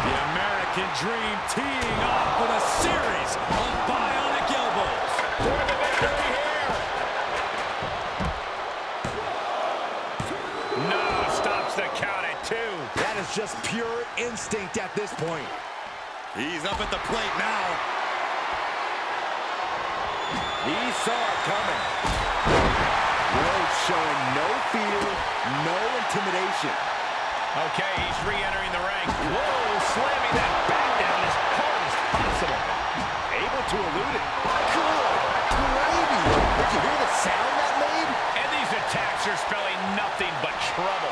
The American Dream teeing off with a series of bionic elbows. For the victory here. No, stops the count at 2. That is just pure instinct at this point. He's up at the plate now. He saw it coming. Rhodes showing no fear, no intimidation. Okay, he's re-entering the ring. Whoa, slamming that bat down as hard as possible. Able to elude it. Good gravy. Did you hear the sound that made? And these attacks are spelling nothing but trouble.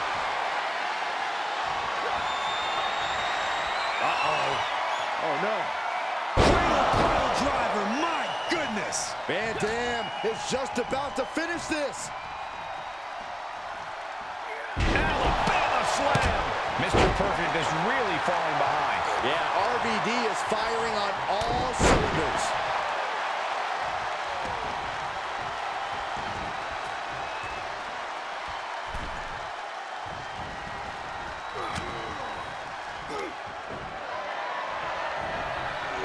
Uh-oh. Oh, no. Pile driver, my goodness. Van Dam is just about to finish this. Alabama slam. Mr. Perfect is really falling behind. Yeah, RVD is firing on all cylinders.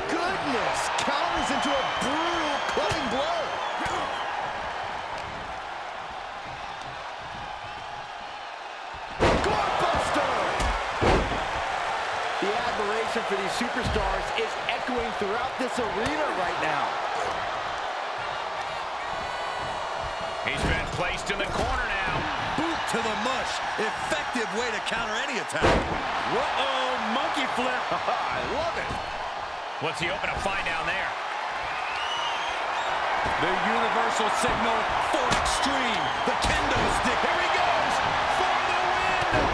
Goodness, counters into a brutal cutting blow. The admiration for these superstars is echoing throughout this arena right now. He's been placed in the corner now. Boot to the mush. Effective way to counter any attack. Uh-oh, monkey flip. I love it. What's he hoping to find down there? The universal signal for extreme. The kendo stick. Here he goes for the win.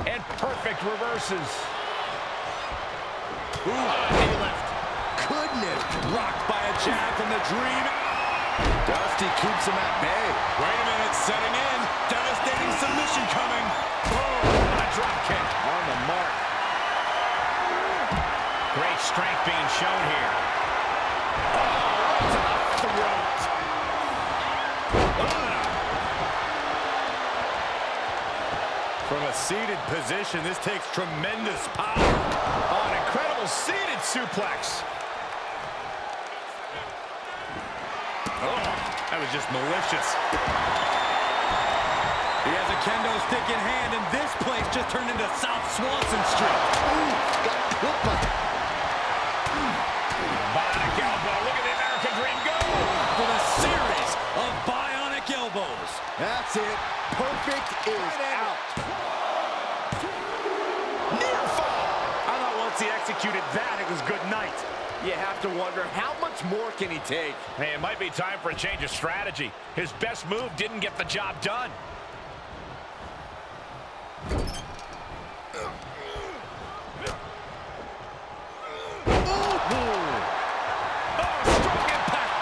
And Perfect reverses. Knee lift. Goodness. Rocked by a jab from the Dream. Dusty keeps him at bay. Wait a minute, setting in. Devastating submission coming. Oh, a drop kick. On the mark. Great strength being shown here. Oh, to the throat. From a seated position, this takes tremendous power. Oh, an incredible seated suplex. Oh, that was just malicious. He has a kendo stick in hand, and this place just turned into South Swanson Street. Ooh, got hooked by Bionic elbow. Look at the American Dream go. For the series of bionic elbows. That's it. Perfect is out. Near fall. I thought once he executed that, it was good night. You have to wonder, how much more can he take? Hey, it might be time for a change of strategy. His best move didn't get the job done. Strong impact.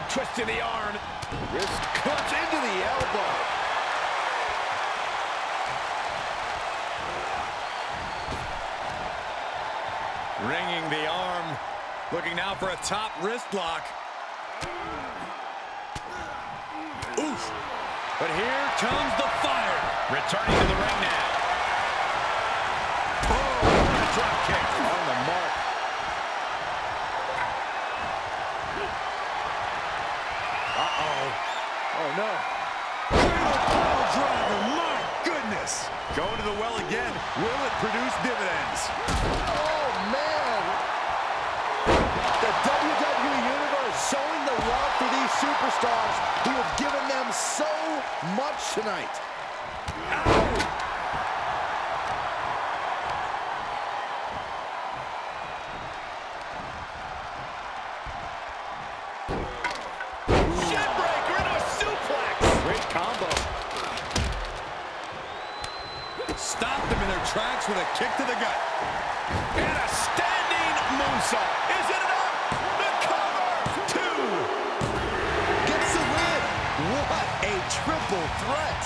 Twist to the arm. Wrist clutch into the elbow. Ringing the arm. Looking now for a top wrist lock. Oof. But here comes the fire. Returning to the ring now. Oh, drop kick. On the mark. Oh, no. Pile driver, my goodness. Going to the well again. Will it produce dividends? Oh, man. The WWE Universe showing the love for these superstars who have given them so much tonight. Shipbreaker into a suplex. Great combo. Stopped them in their tracks with a kick to the gut. And a standing moonsault. Is it enough? The cover. 2. Gets the win. What a triple threat.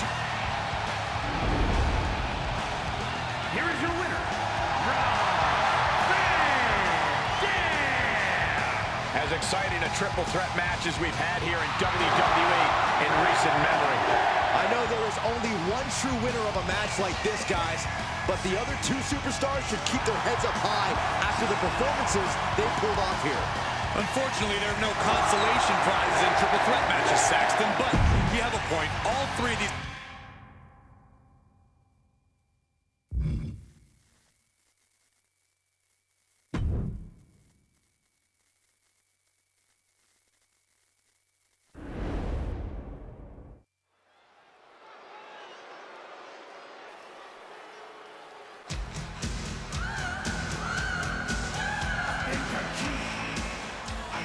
exciting a triple threat match as we've had here in WWE in recent memory. I know there is only one true winner of a match like this, guys, but the other two superstars should keep their heads up high after the performances they pulled off here. Unfortunately, there are no consolation prizes in triple threat matches, Saxton, but you have a point. All three of these...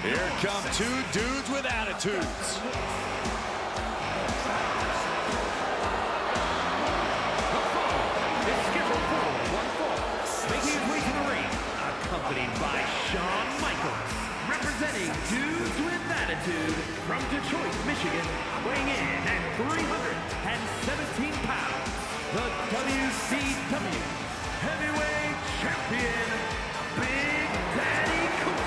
Here come two dudes with attitudes. It's scheduled for one fall, making his way to the ring, accompanied by Shawn Michaels, representing Dudes with Attitude from Detroit, Michigan, weighing in at 317 pounds, the WCW Heavyweight Champion, Big Daddy Cool,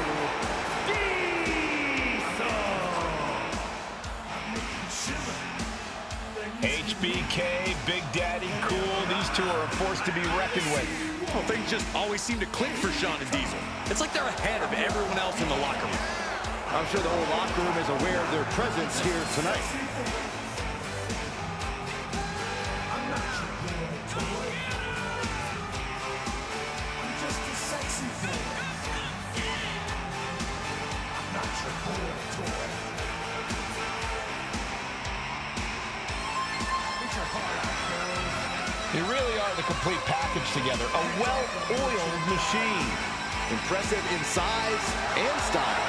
HBK, Big Daddy Cool, these two are a force to be reckoned with. Well, things just always seem to click for Shawn and Diesel. It's like they're ahead of everyone else in the locker room. I'm sure the whole locker room is aware of their presence here tonight. They really are the complete package together. A well-oiled machine. Impressive in size and style.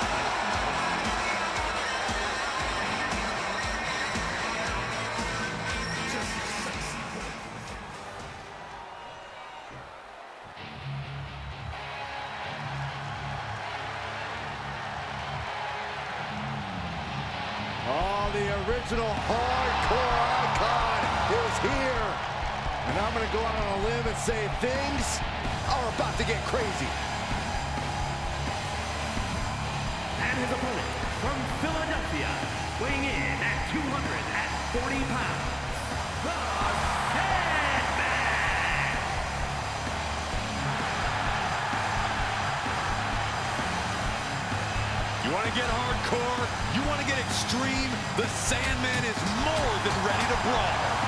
Oh, the original hardcore icon is here. And I'm going to go out on a limb and say things are about to get crazy. And his opponent from Philadelphia, weighing in at 240 pounds, the Sandman. You want to get hardcore? You want to get extreme? The Sandman is more than ready to brawl.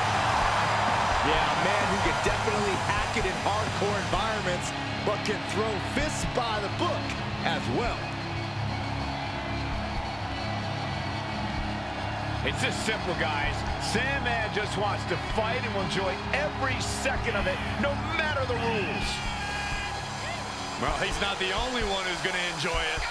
Yeah, a man who can definitely hack it in hardcore environments, but can throw fists by the book as well. It's just simple, guys. Sandman just wants to fight and will enjoy every second of it, no matter the rules. Well, he's not the only one who's going to enjoy it.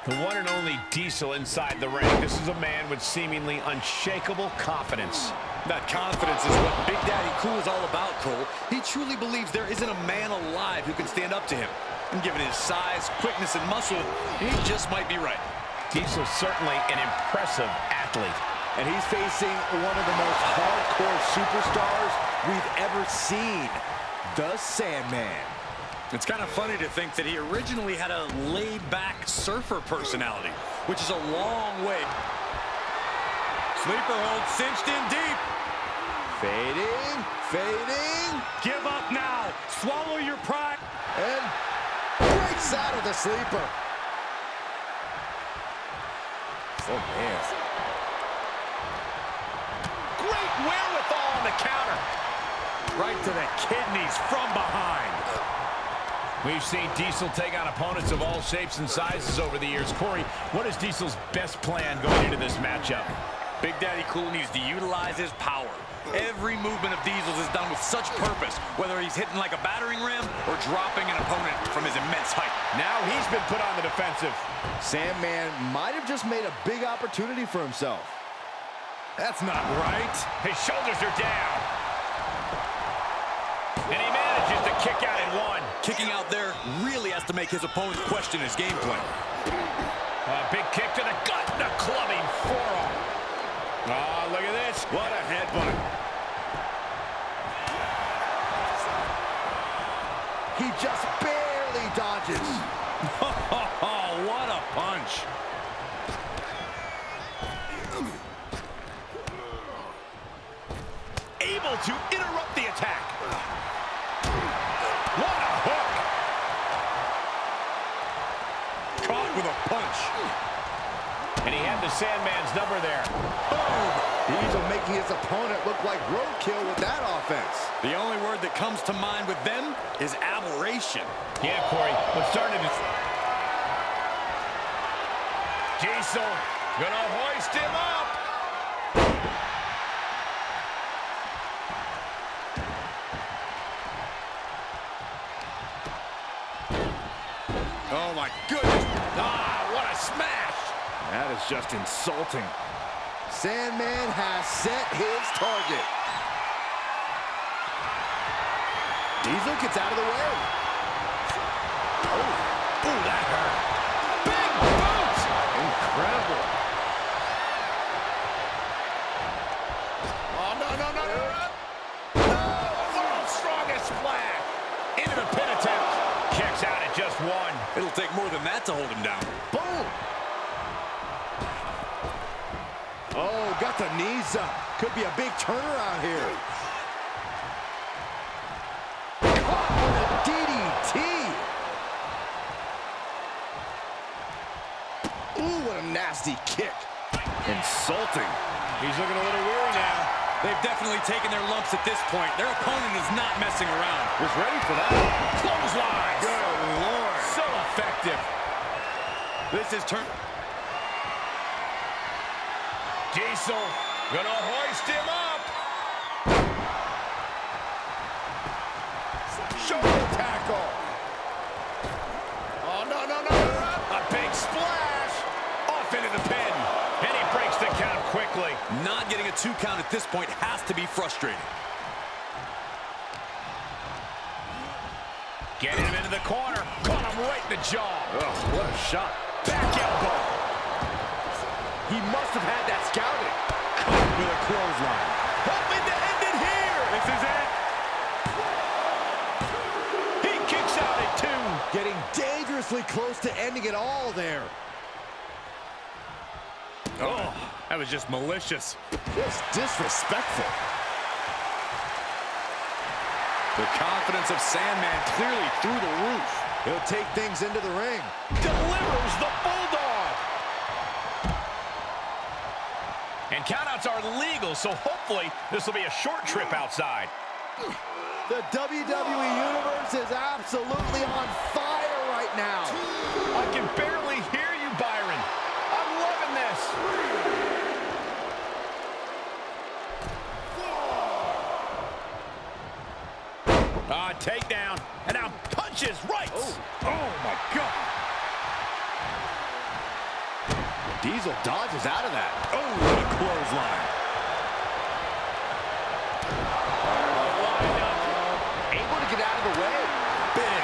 The one and only Diesel inside the ring. This is a man with seemingly unshakable confidence. That confidence is what Big Daddy Cool is all about, Cole. He truly believes there isn't a man alive who can stand up to him. And given his size, quickness, and muscle, he just might be right. Diesel's certainly an impressive athlete. And he's facing one of the most hardcore superstars we've ever seen, the Sandman. It's kind of funny to think that he originally had a laid-back surfer personality, which is a long way. Sleeper hold cinched in deep. Fading, fading. Give up now. Swallow your pride. And breaks out of the sleeper. Oh, man. Great wherewithal on the counter. Right to the kidneys from behind. We've seen Diesel take on opponents of all shapes and sizes over the years. Corey, what is Diesel's best plan going into this matchup? Big Daddy Cool needs to utilize his power. Every movement of Diesel's is done with such purpose, whether he's hitting like a battering ram or dropping an opponent from his immense height. Now he's been put on the defensive. Sandman might have just made a big opportunity for himself. That's not right. His shoulders are down. And he manages to kick out in one. Kicking out there really has to make his opponent question his game plan. A big kick to the gut, the clubbing forearm. Oh, look at this. What a headbutt. He just barely dodges. Oh, what a punch. Able to interrupt the attack. What a hook. Caught with a punch. And he had the Sandman's number there. Boom! Diesel making his opponent look like roadkill with that offense. The only word that comes to mind with them is aberration. Yeah, Corey, what's starting to... Diesel gonna hoist him up. Oh, my goodness. Ah, what a smash. That is just insulting. Sandman has set his target. Diesel gets out of the way. Ooh, that hurt. Big boot. Incredible. Oh, no. Oh, world's strongest splash. Into the pin attempt. Kicks out at just one. It'll take more than that to hold him down. Boom. Oh, got the knees up. Could be a big turnaround here. Caught with a DDT. Ooh, what a nasty kick. Insulting. He's looking a little weary now. They've definitely taken their lumps at this point. Their opponent is not messing around. Was ready for that. Clothesline. Good Lord. So effective. This is turn... Diesel gonna hoist him up. Shoulder tackle. Oh, no. A big splash. Off into the pin. And he breaks the count quickly. Not getting a 2 count at this point has to be frustrating. Getting him into the corner. Caught him right in the jaw. Oh, what a shot. Back elbow. He must have had that scouted. Caught with a clothesline. Hoping to end it here. This is it. He kicks out at 2. Getting dangerously close to ending it all there. Oh, that was just malicious. Just disrespectful. The confidence of Sandman clearly through the roof. He'll take things into the ring. Delivers the Bulldog. And countouts are legal, so hopefully this will be a short trip outside. The WWE Universe is absolutely on fire right now. I can barely hear you, Byron. I'm loving this. Takedown, and now punches right. Oh my God. Diesel dodges out of that. Oh, what a clothesline. Able to get out of the way. Big.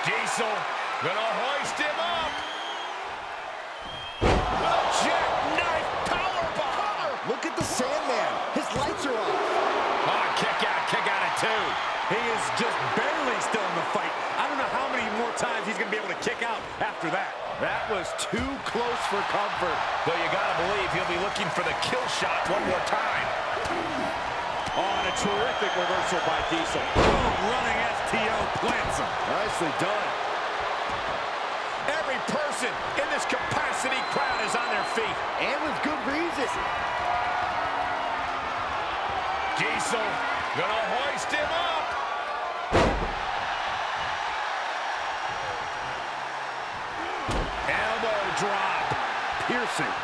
Diesel gonna hoist him up. Jackknife powerbomb. Look at the Sandman. His lights are off. Oh, kick out at 2. He is just barely still in the fight. I don't know how many more times he's going to be able to kick out after that. That was too close for comfort. Though you gotta believe he'll be looking for the kill shot one more time. Oh, and a terrific reversal by Diesel. Boom, running STO plants him. Nicely done. Every person in this capacity crowd is on their feet. And with good reason. Diesel gonna hoist him up. Elbow drop. Piercing.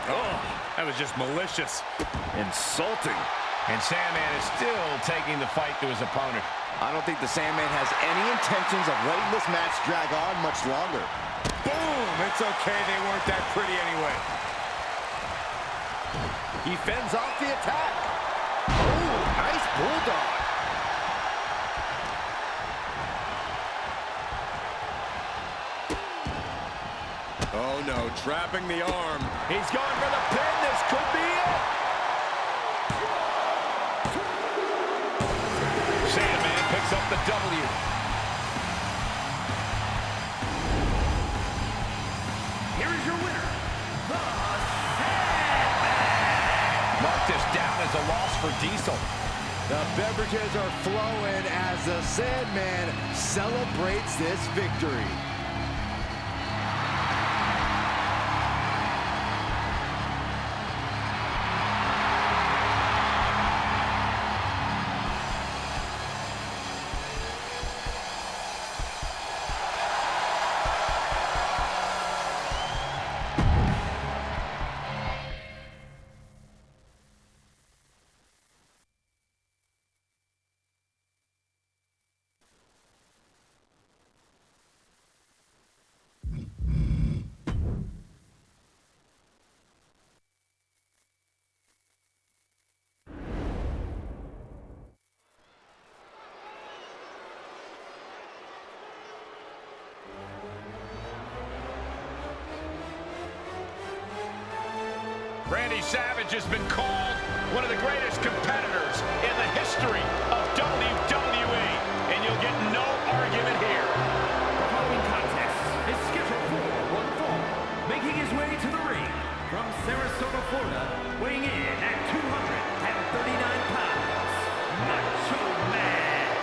Oh, that was just malicious. Insulting. And Sandman is still taking the fight to his opponent. I don't think the Sandman has any intentions of letting this match drag on much longer. Boom! It's okay, they weren't that pretty anyway. He fends off the attack. Oh, nice bulldog. Oh no, trapping the arm. He's going for the pin. This could be it. Sandman picks up the W. Here is your winner, the Mark this down as a loss for Diesel. The beverages are flowing as the Sandman celebrates this victory. Randy Savage has been called one of the greatest competitors in the history of WWE, and you'll get no argument here. The following contest is scheduled for one fall. Making his way to the ring from Sarasota, Florida, weighing in at 239 pounds, Macho Man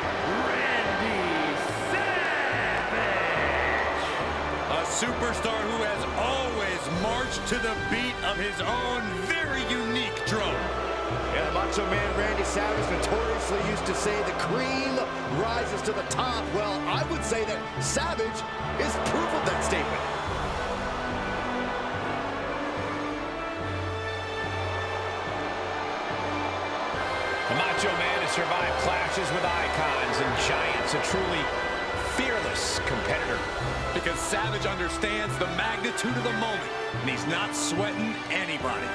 Randy Savage. A superstar who has always marched to the beat of his own very unique drum. Yeah, the Macho Man Randy Savage notoriously used to say the cream rises to the top. Well, I would say that Savage is proof of that statement. The Macho Man has survived clashes with icons and giants, a truly fearless competitor. Because Savage understands the magnitude of the moment, and he's not sweating anybody.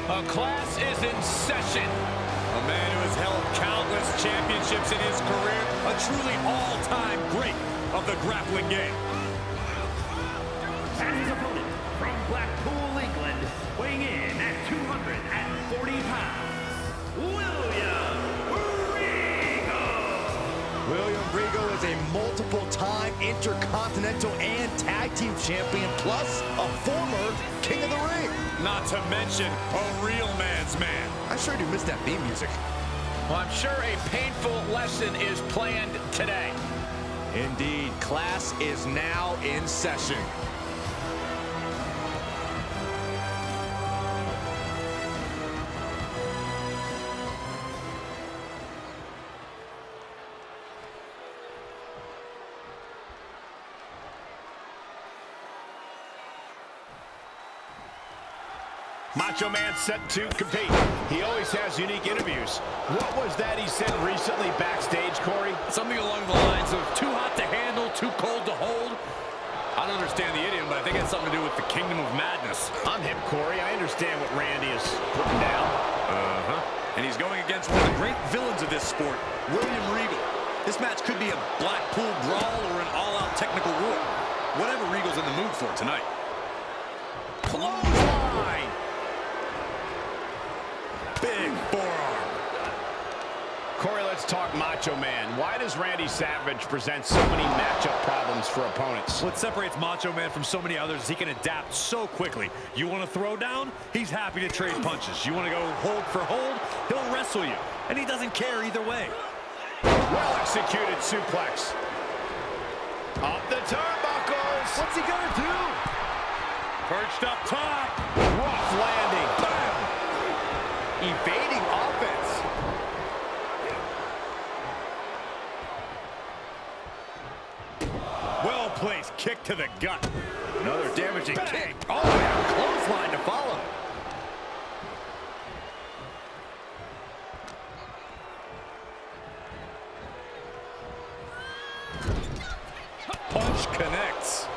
A class is in session. A man who has held countless championships in his career, a truly all-time great of the grappling game. And his opponent from Blackpool, England, weighing in at 240 pounds, William Regal. William Regal is a multiple-time Intercontinental and Tag Team Champion, plus a former King of the Ring. Not to mention a real man's man. I sure do miss that theme music. Well, I'm sure a painful lesson is planned today. Indeed, class is now in session. Macho Man set to compete. He always has unique interviews. What was that he said recently backstage, Corey? Something along the lines of too hot to handle, too cold to hold. I don't understand the idiom, but I think it has something to do with the Kingdom of Madness. I'm hip, Corey. I understand what Randy is putting down. And he's going against one of the great villains of this sport, William Regal. This match could be a Blackpool brawl or an all-out technical war. Whatever Regal's in the mood for tonight. Clothesline! Big forearm. Corey, let's talk Macho Man. Why does Randy Savage present so many matchup problems for opponents? What separates Macho Man from so many others is he can adapt so quickly. You want to throw down? He's happy to trade punches. You want to go hold for hold? He'll wrestle you. And he doesn't care either way. Well-executed suplex. Up the turnbuckles. What's he gonna do? Perched up top. Rough landing. Bam! Evading offense. Well-placed kick to the gut. Another damaging kick. Oh, yeah, clothesline to follow. Punch connects.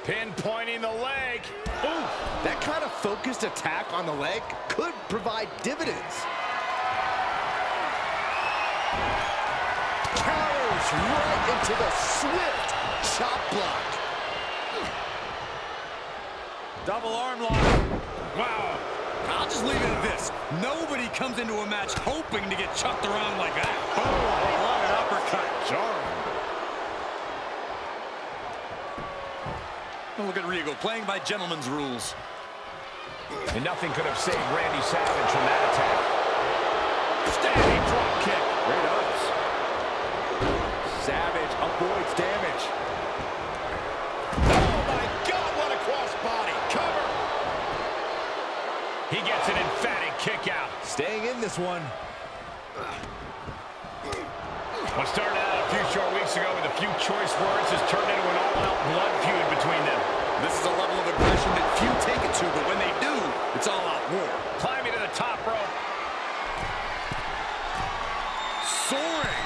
Pinpointing the leg. Ooh, that kind of focused attack on the leg could provide dividends. Counters right into the swift chop block. Double arm lock. Wow. I'll just leave it at this. Nobody comes into a match hoping to get chucked around like that. Oh, what an uppercut. Jarring. Oh, look at Regal playing by gentleman's rules. And nothing could have saved Randy Savage from that attack. Standing drop kick. Great ups. Savage avoids damage. Oh my God, what a crossbody. Cover. He gets an emphatic kick out. Staying in this one. What started out a few short weeks ago with a few choice words has turned into an all-out blood feud between them. This is a level of aggression that few take it to, but when they do, it's all-out war. Climbing to the top rope. Soaring.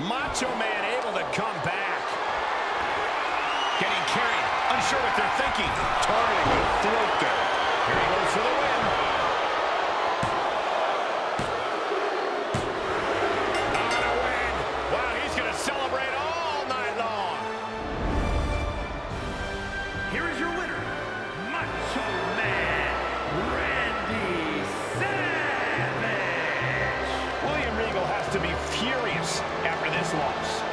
Macho Man able to come back. Getting carried. Unsure what they're thinking. Targeting the throat there. Here he goes for the win. On a win. Wow, he's going to celebrate all night long. Here is your winner, Macho Man, Randy Savage. William Regal has to be furious after this loss.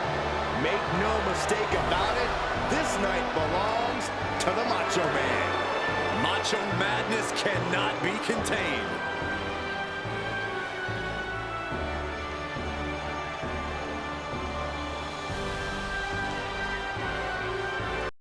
Make no mistake about it, this night belongs to the Macho Man. Macho madness cannot be contained.